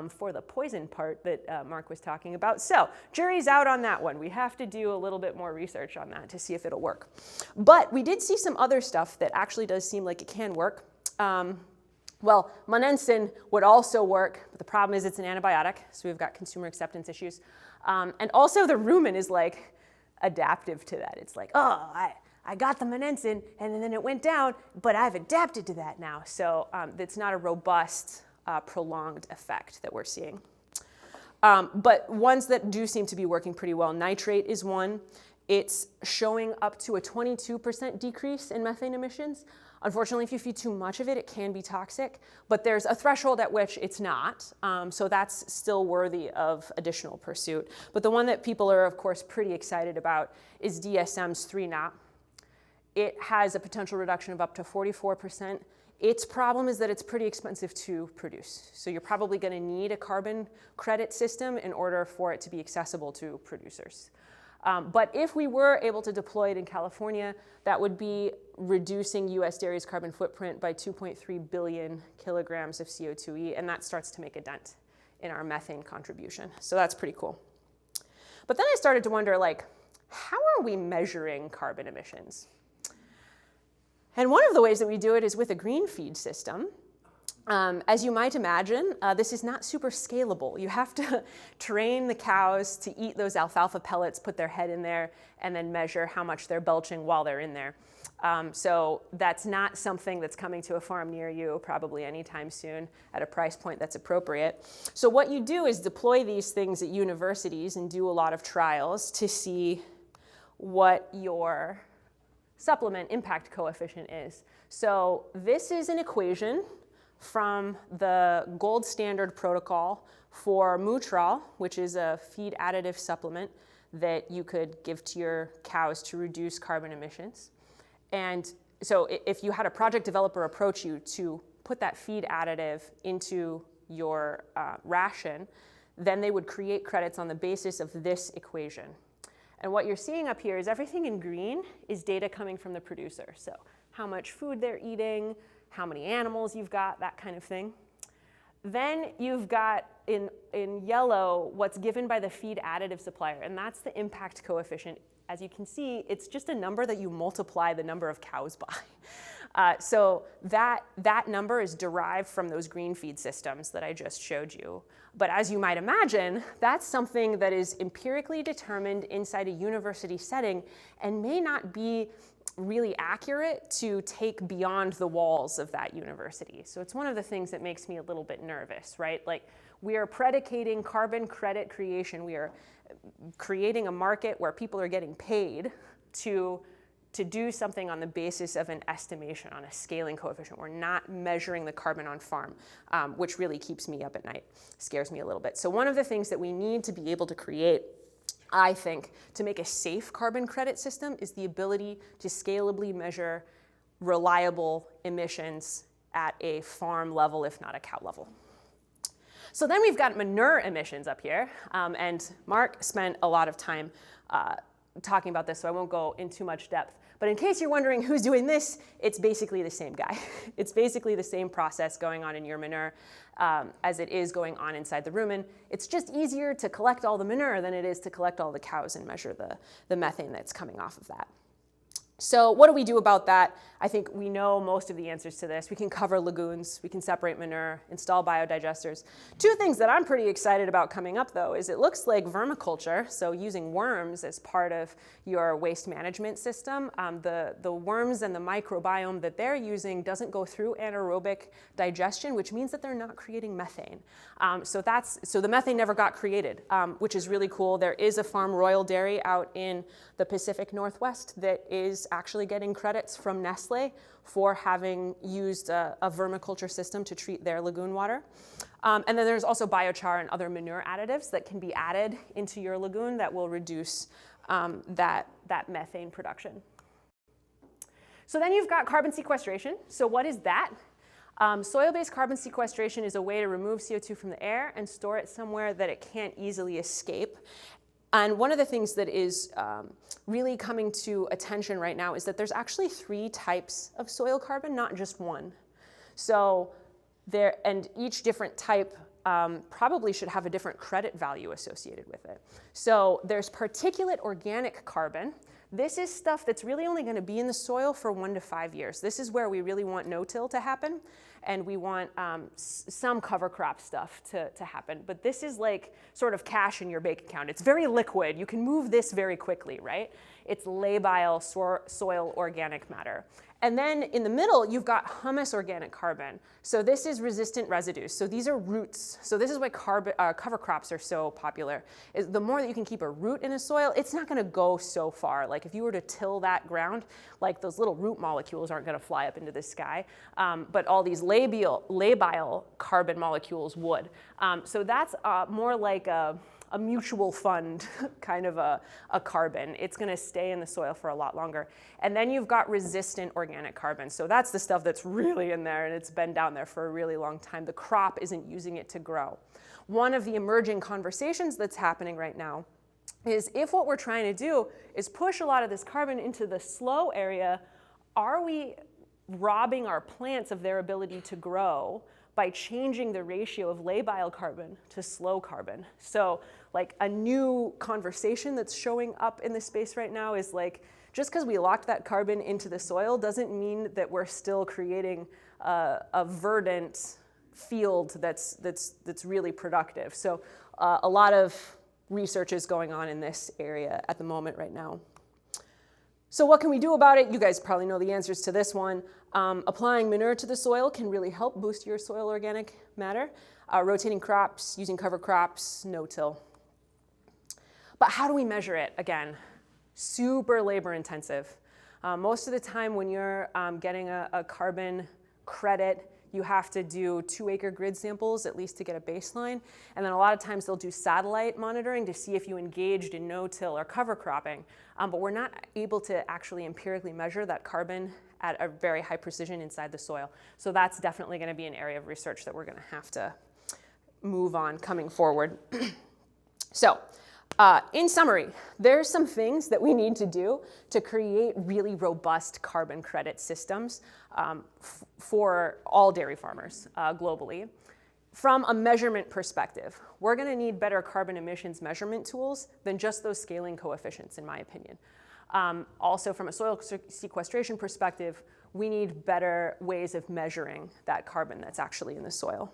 Speaker 2: for the poison part that Mark was talking about. So jury's out on that one. We have to do a little bit more research on that to see if it'll work. But we did see some other stuff that actually does seem like it can work. Well, monensin would also work, but the problem is it's an antibiotic, so we've got consumer acceptance issues. And also the rumen is like adaptive to that. It's like, oh, I got the monensin and then it went down, but I've adapted to that now. So it's not a robust, prolonged effect that we're seeing. But ones that do seem to be working pretty well, nitrate is one. It's showing up to a 22% decrease in methane emissions. Unfortunately, if you feed too much of it, it can be toxic, but there's a threshold at which it's not, so that's still worthy of additional pursuit. But the one that people are, of course, pretty excited about is DSM's 3-NOP. It has a potential reduction of up to 44%. Its problem is that it's pretty expensive to produce, so you're probably going to need a carbon credit system in order for it to be accessible to producers. But if we were able to deploy it in California, that would be reducing US dairy's carbon footprint by 2.3 billion kilograms of CO2e, and that starts to make a dent in our methane contribution. So that's pretty cool. But then I started to wonder, how are we measuring carbon emissions? And one of the ways that we do it is with a green feed system. As you might imagine, this is not super scalable. You have to train the cows to eat those alfalfa pellets, put their head in there, and then measure how much they're belching while they're in there. So that's not something that's coming to a farm near you probably anytime soon at a price point that's appropriate. So what you do is deploy these things at universities and do a lot of trials to see what your supplement impact coefficient is. So this is an equation from the gold standard protocol for Mutral, which is a feed additive supplement that you could give to your cows to reduce carbon emissions. And so if you had a project developer approach you to put that feed additive into your ration, then they would create credits on the basis of this equation. And what you're seeing up here is everything in green is data coming from the producer. So how much food they're eating, how many animals you've got, that kind of thing. Then you've got in yellow what's given by the feed additive supplier, and that's the impact coefficient. As you can see, it's just a number that you multiply the number of cows by. So that number is derived from those green feed systems that I just showed you. But as you might imagine, that's something that is empirically determined inside a university setting and may not be really accurate to take beyond the walls of that university. So it's one of the things that makes me a little bit nervous, right? We are predicating carbon credit creation. We are creating a market where people are getting paid to do something on the basis of an estimation, on a scaling coefficient. We're not measuring the carbon on farm, which really keeps me up at night, scares me a little bit. So one of the things that we need to be able to create, I think, to make a safe carbon credit system is the ability to scalably measure reliable emissions at a farm level, if not a cow level. So then we've got manure emissions up here, and Mark spent a lot of time talking about this, so I won't go into much depth. But in case you're wondering who's doing this, it's basically the same guy. It's basically the same process going on in your manure as it is going on inside the rumen. It's just easier to collect all the manure than it is to collect all the cows and measure the methane that's coming off of that. So what do we do about that? I think we know most of the answers to this. We can cover lagoons, we can separate manure, install biodigesters. Two things that I'm pretty excited about coming up though is it looks like vermiculture, so using worms as part of your waste management system, the worms and the microbiome that they're using doesn't go through anaerobic digestion, which means that they're not creating methane. So the methane never got created, which is really cool. There is a farm, Royal Dairy, out in the Pacific Northwest that is actually getting credits from Nestle for having used a vermiculture system to treat their lagoon water. And then there's also biochar and other manure additives that can be added into your lagoon that will reduce that methane production. So then you've got carbon sequestration. So what is that? Soil-based carbon sequestration is a way to remove CO2 from the air and store it somewhere that it can't easily escape. And one of the things that is really coming to attention right now is that there's actually 3 types of soil carbon, not just one. So and each different type probably should have a different credit value associated with it. So there's particulate organic carbon. This is stuff that's really only going to be in the soil for 1 to 5 years. This is where we really want no-till to happen, and we want some cover crop stuff to happen. But this is like sort of cash in your bank account. It's very liquid. You can move this very quickly, right? It's labile soil organic matter. And then in the middle, you've got humus organic carbon. So this is resistant residues. So these are roots. So this is why cover crops are so popular. Is the more that you can keep a root in a soil, it's not going to go so far. Like if you were to till that ground, like those little root molecules aren't going to fly up into the sky, but all these labile carbon molecules would. So that's more like a mutual fund kind of a carbon. It's going to stay in the soil for a lot longer. And then you've got resistant organic carbon. So that's the stuff that's really in there, and it's been down there for a really long time. The crop isn't using it to grow. One of the emerging conversations that's happening right now is if what we're trying to do is push a lot of this carbon into the slow area, are we robbing our plants of their ability to grow by changing the ratio of labile carbon to slow carbon? So like a new conversation that's showing up in the space right now is like, just because we locked that carbon into the soil doesn't mean that we're still creating a verdant field that's really productive. So a lot of research is going on in this area at the moment right now. So what can we do about it? You guys probably know the answers to this one. Applying manure to the soil can really help boost your soil organic matter. Rotating crops, using cover crops, no-till. But how do we measure it? Again, super labor intensive. Most of the time when you're getting a carbon credit, you have to do 2-acre grid samples at least to get a baseline. And then a lot of times they'll do satellite monitoring to see if you engaged in no-till or cover cropping. But we're not able to actually empirically measure that carbon at a very high precision inside the soil. So that's definitely going to be an area of research that we're going to have to move on coming forward. So in summary, there's some things that we need to do to create really robust carbon credit systems for all dairy farmers globally. From a measurement perspective, we're going to need better carbon emissions measurement tools than just those scaling coefficients, in my opinion. Also, from a soil sequestration perspective, we need better ways of measuring that carbon that's actually in the soil.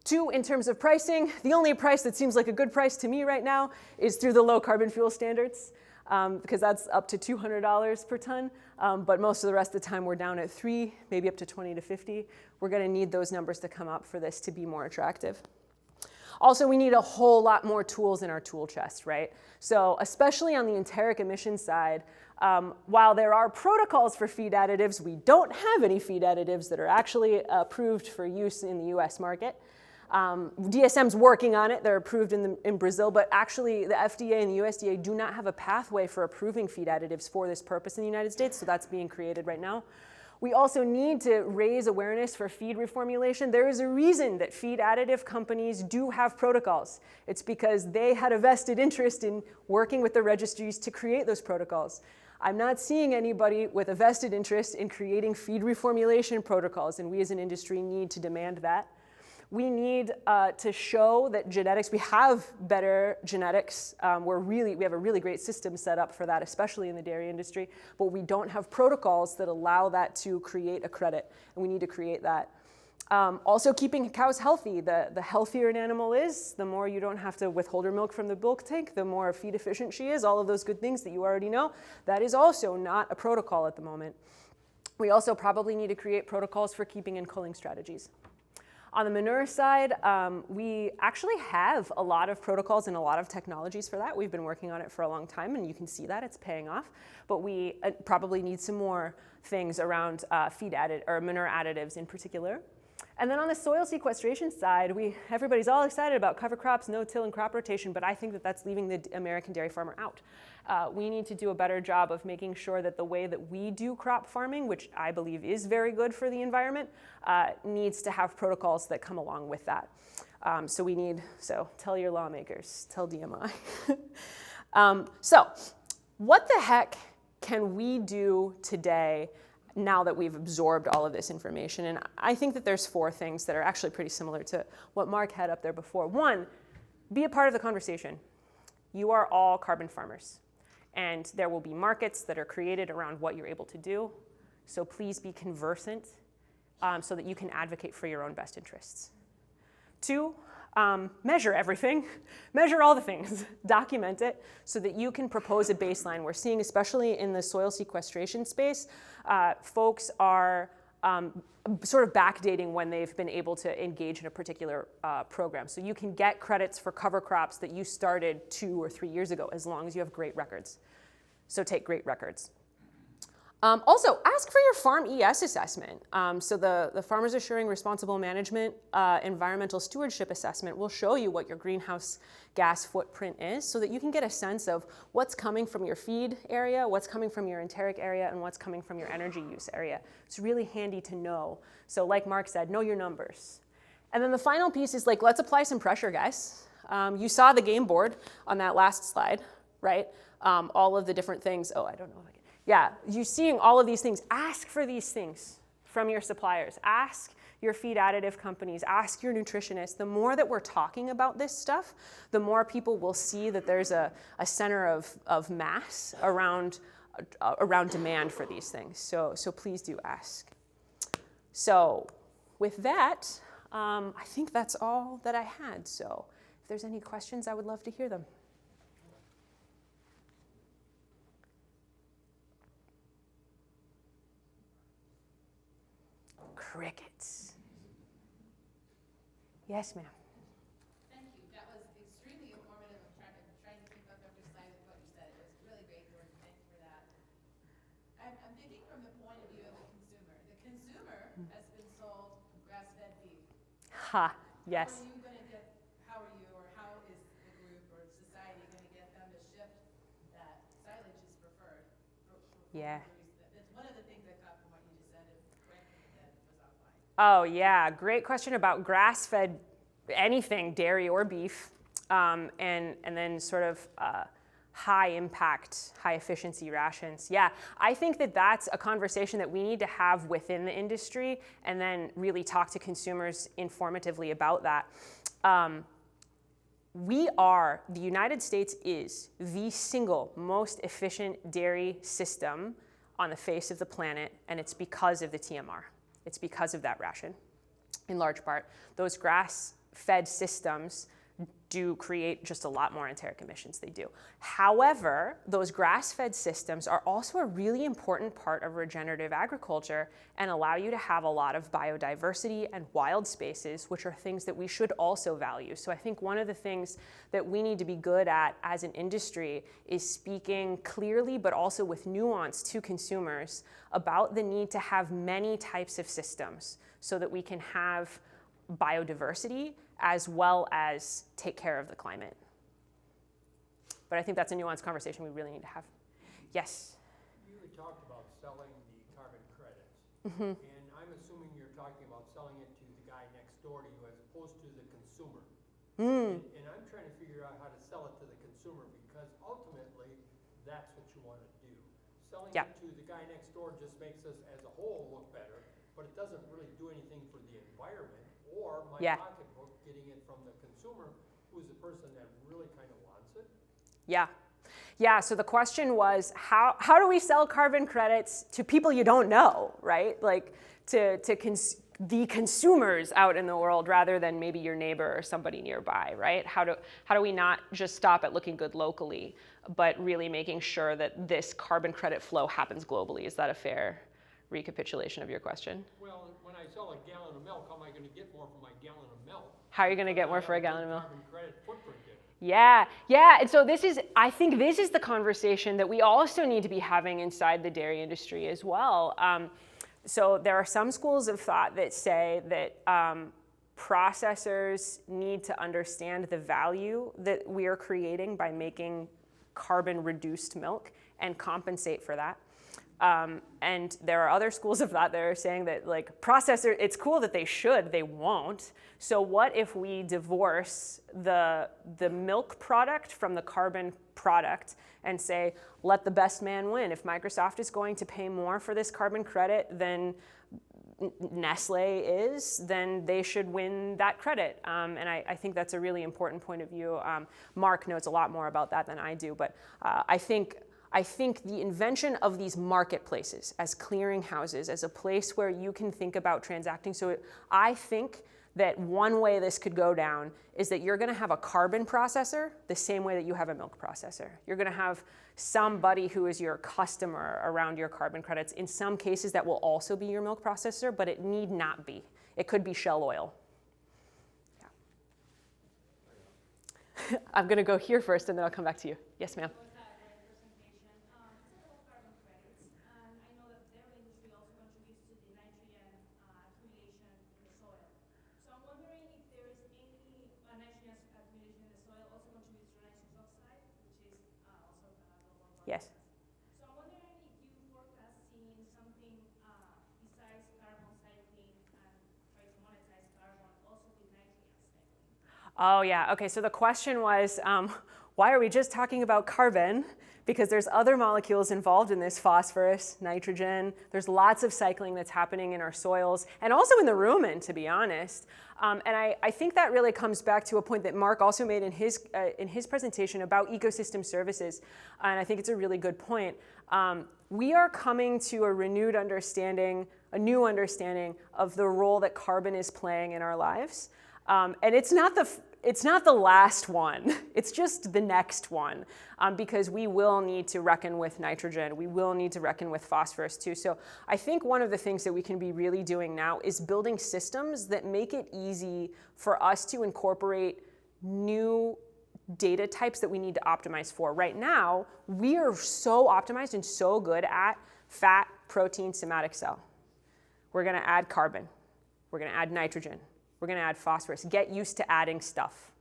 Speaker 2: 2, in terms of pricing, the only price that seems like a good price to me right now is through the low carbon fuel standards, because that's up to $200 per ton. But most of the rest of the time we're down at 3, maybe up to 20 to 50. We're going to need those numbers to come up for this to be more attractive. Also, we need a whole lot more tools in our tool chest, right? So especially on the enteric emission side, while there are protocols for feed additives, we don't have any feed additives that are actually approved for use in the US market. DSM's working on it. They're approved in Brazil, but actually the FDA and the USDA do not have a pathway for approving feed additives for this purpose in the United States, so that's being created right now. We also need to raise awareness for feed reformulation. There is a reason that feed additive companies do have protocols. It's because they had a vested interest in working with the registries to create those protocols. I'm not seeing anybody with a vested interest in creating feed reformulation protocols, and we as an industry need to demand that. We need to show that genetics, we have better genetics. We have a really great system set up for that, especially in the dairy industry, but we don't have protocols that allow that to create a credit, and we need to create that. Also keeping cows healthy. The healthier an animal is, the more you don't have to withhold her milk from the milk tank, the more feed efficient she is, all of those good things that you already know. That is also not a protocol at the moment. We also probably need to create protocols for keeping and culling strategies. On the manure side, we actually have a lot of protocols and a lot of technologies for that. We've been working on it for a long time, and you can see that it's paying off. But we probably need some more things around manure additives in particular. And then on the soil sequestration side, everybody's all excited about cover crops, no-till, and crop rotation, but I think that that's leaving the American dairy farmer out. We need to do a better job of making sure that the way that we do crop farming, which I believe is very good for the environment, needs to have protocols that come along with that. So tell your lawmakers, tell DMI. So what the heck can we do today now that we've absorbed all of this information? And I think that there's 4 things that are actually pretty similar to what Mark had up there before. 1, be a part of the conversation. You are all carbon farmers, and there will be markets that are created around what you're able to do. So please be conversant so that you can advocate for your own best interests. 2, measure everything. Measure all the things. Document it so that you can propose a baseline. We're seeing, especially in the soil sequestration space, folks are sort of backdating when they've been able to engage in a particular program. So you can get credits for cover crops that you started 2 or 3 years ago, as long as you have great records. So take great records. Also, ask for your farm ES assessment. So the Farmers Assuring Responsible Management Environmental Stewardship Assessment will show you what your greenhouse gas footprint is so that you can get a sense of what's coming from your feed area, what's coming from your enteric area, and what's coming from your energy use area. It's really handy to know. So like Mark said, know your numbers. And then the final piece is let's apply some pressure, guys. You saw the game board on that last slide, right? All of the different things. Oh, I don't know if I can. Yeah, you're seeing all of these things. Ask for these things from your suppliers. Ask your feed additive companies. Ask your nutritionists. The more that we're talking about this stuff, the more people will see that there's a center of mass around demand for these things. So please do ask. So with that, I think that's all that I had. So if there's any questions, I would love to hear them. Crickets. Yes, ma'am.
Speaker 3: Thank you. That was extremely informative. I'm trying to keep up every slide with what you said. It was really great, Jordan. Thank you for that. I'm thinking from the point of view of the consumer. The consumer has been sold grass-fed beef.
Speaker 2: Ha, yes.
Speaker 3: How are you or how is the group or society going to get them to shift that silage is preferred?
Speaker 2: Yeah.
Speaker 3: That's one of the things I caught from what you just said. Correct me if that was offline.
Speaker 2: Oh, yeah. Great question about grass-fed anything, dairy or beef, and then sort of high impact, high efficiency rations. Yeah, I think that that's a conversation that we need to have within the industry and then really talk to consumers informatively about that. The United States is the single most efficient dairy system on the face of the planet, and it's because of the TMR. It's because of that ration, in large part. Those grass-fed systems do create just a lot more enteric emissions, they do. However, those grass-fed systems are also a really important part of regenerative agriculture and allow you to have a lot of biodiversity and wild spaces, which are things that we should also value. So I think one of the things that we need to be good at as an industry is speaking clearly, but also with nuance to consumers about the need to have many types of systems so that we can have biodiversity as well as take care of the climate. But I think that's a nuanced conversation we really need to have. Yes?
Speaker 4: You had talked about selling the carbon credits, and I'm assuming you're talking about selling it to the guy next door to you as opposed to the consumer. And I'm trying to figure out how to sell it to the consumer because ultimately that's what you want to do. Selling it to the guy next door just makes us as a whole look better, but it doesn't really do anything for the environment or or my
Speaker 2: Yeah.
Speaker 4: pocketbook, getting it from the consumer, who's the person that really kind of wants it.
Speaker 2: Yeah. Yeah, so the question was, how do we sell carbon credits to people you don't know, right? Like to the consumers out in the world rather than maybe your neighbor or somebody nearby, right? How do we not just stop at looking good locally, but really making sure that this carbon credit flow happens globally? Is that a fair recapitulation of your question?
Speaker 4: Well, when I sell a gallon of milk, how am I going to get more for my gallon of milk?
Speaker 2: How are you going to
Speaker 4: Because
Speaker 2: get more
Speaker 4: I
Speaker 2: for a
Speaker 4: have
Speaker 2: gallon
Speaker 4: good
Speaker 2: of milk?
Speaker 4: carbon credit footprint in it.
Speaker 2: Yeah, yeah. And so I think this is the conversation that we also need to be having inside the dairy industry as well. So there are some schools of thought that say that processors need to understand the value that we are creating by making carbon reduced milk and compensate for that. And there are other schools of thought that are saying that like it's cool that they won't. So what if we divorce the milk product from the carbon product and say, let the best man win. If Microsoft is going to pay more for this carbon credit than Nestle is, then they should win that credit. And I think that's a really important point of view. Mark knows a lot more about that than I do, but I think the invention of these marketplaces as clearinghouses, as a place where you can think about transacting. So I think that one way this could go down is that you're going to have a carbon processor the same way that you have a milk processor. You're going to have somebody who is your customer around your carbon credits. In some cases, that will also be your milk processor, but it need not be. It could be Shell Oil. Yeah. I'm going to go here first, and then I'll come back to you. Yes, ma'am. Yes.
Speaker 3: So I'm wondering if you forecast seeing something besides carbon cycling and try to monetize carbon also with nitrogen cycling.
Speaker 2: Oh, yeah. Okay, so the question was, why are we just talking about carbon? Because there's other molecules involved in this, phosphorus, nitrogen. There's lots of cycling that's happening in our soils and also in the rumen, to be honest. And I think that really comes back to a point that Mark also made in his presentation about ecosystem services. And I think it's a really good point. We are coming to a renewed understanding, a new understanding of the role that carbon is playing in our lives. And it's not the last one, it's just the next one, because we will need to reckon with nitrogen, we will need to reckon with phosphorus too. So I think one of the things that we can be really doing now is building systems that make it easy for us to incorporate new data types that we need to optimize for. Right now, we are so optimized and so good at fat, protein, somatic cell. We're gonna add carbon, we're gonna add nitrogen, we're going to add phosphorus. Get used to adding stuff.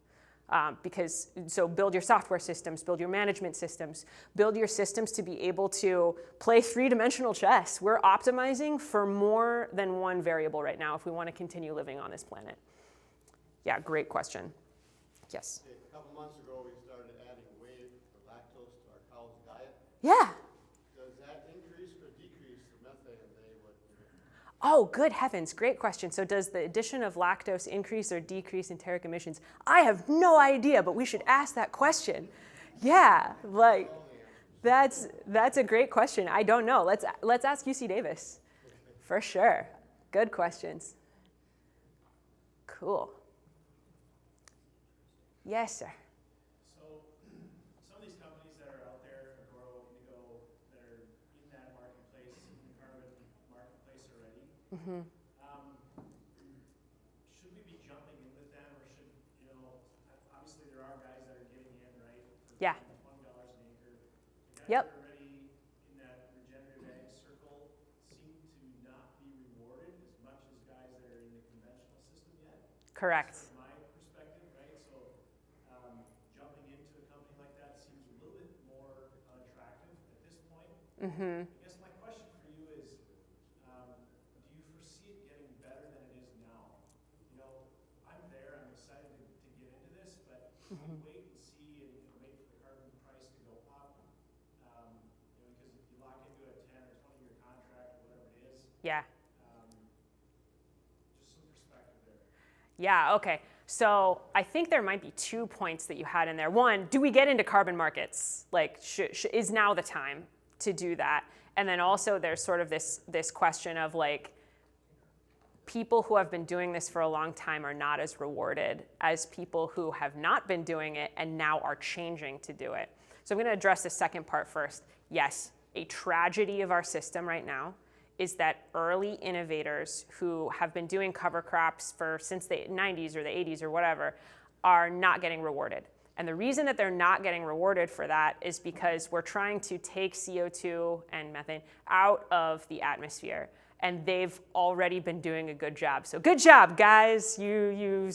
Speaker 2: So build your software systems, build your management systems, build your systems to be able to play three-dimensional chess. We're optimizing for more than one variable right now if we want to continue living on this planet. Yeah, great question. Yes?
Speaker 5: Okay, a couple months ago, we started adding whey or lactose to our cow's diet.
Speaker 2: Yeah.
Speaker 5: Does that increase or decrease the methane they would emit?
Speaker 2: Oh, good heavens, great question. So does the addition of lactose increase or decrease enteric emissions? I have no idea, but we should ask that question. Yeah, like, that's a great question. I don't know. Let's ask UC Davis. For sure. Good questions. Cool. Yes, sir.
Speaker 6: So some of these companies that are out there, Agoro, Indigo, that are in that marketplace, in the carbon marketplace already, should we be jumping in with them, or should, obviously there are guys that are getting in, right? For
Speaker 2: Yeah.
Speaker 6: $20 an acre. The guys
Speaker 2: Yep.
Speaker 6: that are already in that regenerative ag circle seem to not be rewarded as much as guys that are in the conventional system yet.
Speaker 2: Correct.
Speaker 6: From my perspective, right? So jumping into a company like that seems a little bit more unattractive at this point. I guess my question for you is, do you foresee it getting better than it is now? I'm there, I'm excited to get into this, but we wait and see and wait for the carbon price to go up, because if you lock into a 10 or 20-year contract or whatever it is,
Speaker 2: Yeah.
Speaker 6: just some perspective there.
Speaker 2: Yeah, okay. So I think there might be 2 points that you had in there. One, do we get into carbon markets? Like, is now the time to do that? And then also there's sort of this question of like, people who have been doing this for a long time are not as rewarded as people who have not been doing it and now are changing to do it. So I'm going to address the second part first. Yes, a tragedy of our system right now is that early innovators who have been doing cover crops since the 90s or the 80s or whatever are not getting rewarded. And the reason that they're not getting rewarded for that is because we're trying to take CO2 and methane out of the atmosphere. And they've already been doing a good job. So good job, guys. You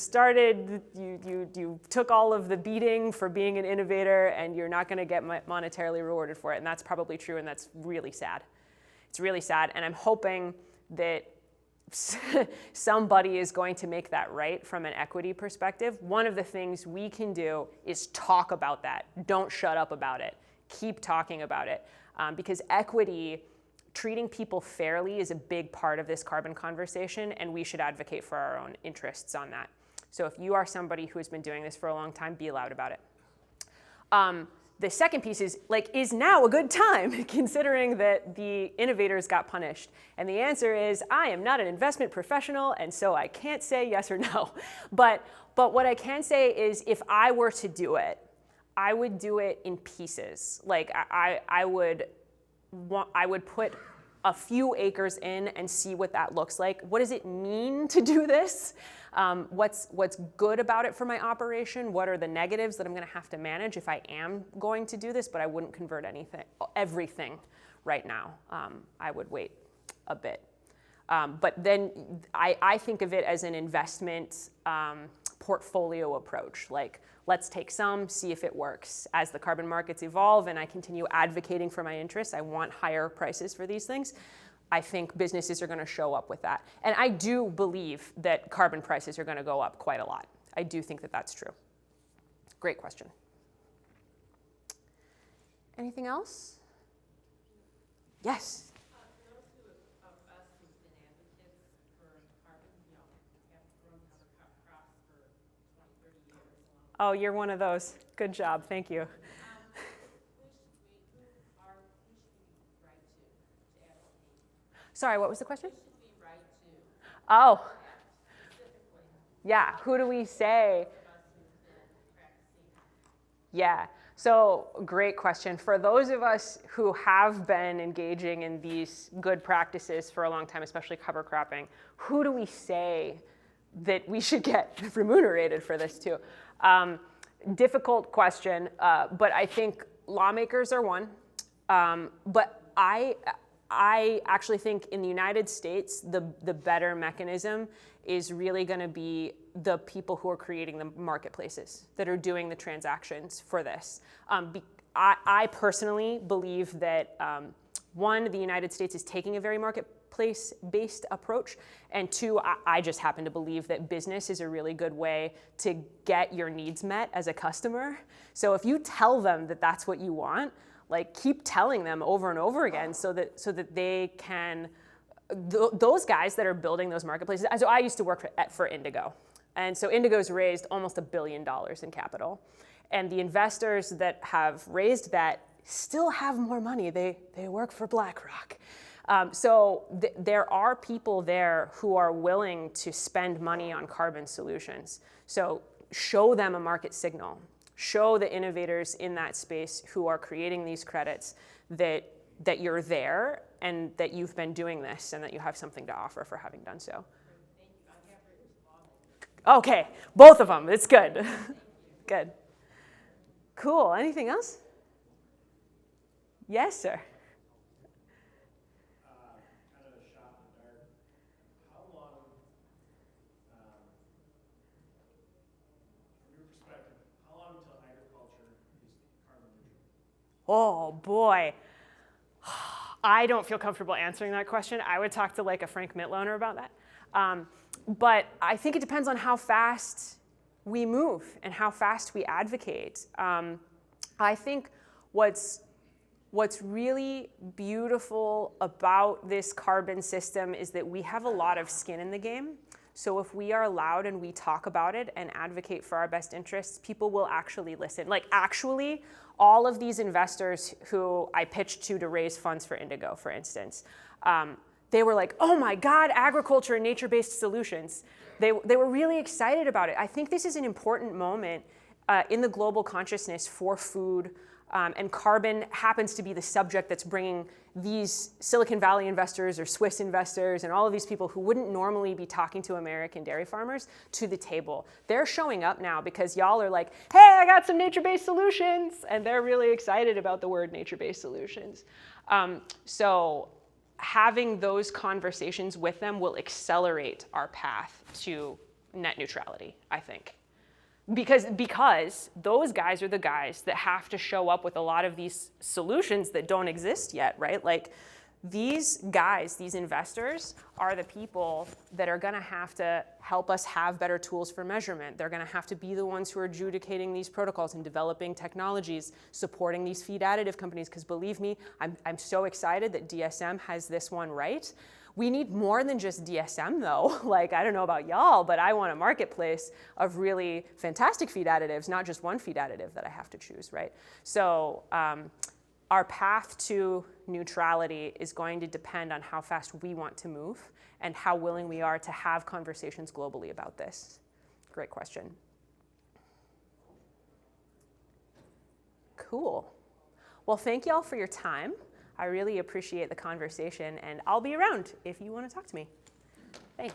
Speaker 2: took all of the beating for being an innovator, and you're not going to get monetarily rewarded for it. And that's probably true, and that's really sad. It's really sad, and I'm hoping that somebody is going to make that right from an equity perspective. One of the things we can do is talk about that. Don't shut up about it. Keep talking about it, because equity, treating people fairly, is a big part of this carbon conversation, and we should advocate for our own interests on that. So if you are somebody who has been doing this for a long time, be loud about it. The second piece is, is now a good time, considering that the innovators got punished? And the answer is, I am not an investment professional, and so I can't say yes or no. But what I can say is, if I were to do it, I would do it in pieces. Like, I would put a few acres in and see what that looks like. What does it mean to do this? What's good about it for my operation? What are the negatives that I'm going to have to manage if I am going to do this? But I wouldn't convert everything right now. I would wait a bit. But then I think of it as an investment portfolio approach. Like, let's take some, see if it works. As the carbon markets evolve and I continue advocating for my interests, I want higher prices for these things, I think businesses are going to show up with that. And I do believe that carbon prices are going to go up quite a lot. I do think that that's true. Great question. Anything else? Yes?
Speaker 3: For those of us who've been advocates for carbon, have grown cover crops for 20, 30 years.
Speaker 2: Oh, you're one of those. Good job. Thank you.
Speaker 3: Who should we write to advocate?
Speaker 2: Sorry, what was the question?
Speaker 3: Who should we write to
Speaker 2: Oh,
Speaker 3: specifically?
Speaker 2: yeah. Who do we say?
Speaker 3: Those of us who've been practicing.
Speaker 2: Yeah. So great question. For those of us who have been engaging in these good practices for a long time, especially cover cropping, who do we say that we should get remunerated for this too? Difficult question, but I think lawmakers are one. But I actually think in the United States, the better mechanism is really going to be the people who are creating the marketplaces that are doing the transactions for this. I personally believe that, one, the United States is taking a very marketplace-based approach, and two, I just happen to believe that business is a really good way to get your needs met as a customer. So if you tell them that that's what you want, like, keep telling them over and over again so that they can, those guys that are building those marketplaces. So I used to work for Indigo. And so Indigo's raised almost $1 billion in capital. And the investors that have raised that still have more money. They work for BlackRock. So there are people there who are willing to spend money on carbon solutions. So show them a market signal. Show the innovators in that space who are creating these credits that you're there and that you've been doing this and that you have something to offer for having done so. Okay, both of them. It's good. Good. Cool. Anything else? Yes, sir.
Speaker 6: Kind of a shot in the dark. How long, from your perspective, how long until agriculture is carbon neutral?
Speaker 2: Oh, boy. I don't feel comfortable answering that question. I would talk to like a Frank Mitloner about that. But I think it depends on how fast we move and how fast we advocate. I think what's really beautiful about this carbon system is that we have a lot of skin in the game. So if we are loud and we talk about it and advocate for our best interests, people will actually listen. Like actually, all of these investors who I pitched to raise funds for Indigo, for instance, they were like, oh my God, agriculture and nature-based solutions. They were really excited about it. I think this is an important moment in the global consciousness for food, and carbon happens to be the subject that's bringing these Silicon Valley investors or Swiss investors and all of these people who wouldn't normally be talking to American dairy farmers to the table. They're showing up now because y'all are like, hey, I got some nature-based solutions. And they're really excited about the word nature-based solutions. So having those conversations with them will accelerate our path to net neutrality, I think. Because those guys are the guys that have to show up with a lot of these solutions that don't exist yet, right? Like these guys, these investors are the people that are gonna have to help us have better tools for measurement. They're gonna have to be the ones who are adjudicating these protocols and developing technologies, supporting these feed additive companies, because believe me, I'm so excited that DSM has this one right. We need more than just DSM though. Like, I don't know about y'all, but I want a marketplace of really fantastic feed additives, not just one feed additive that I have to choose, right? So our path to neutrality is going to depend on how fast we want to move and how willing we are to have conversations globally about this. Great question. Cool. Well, thank y'all for your time. I really appreciate the conversation, and I'll be around if you want to talk to me. Thanks.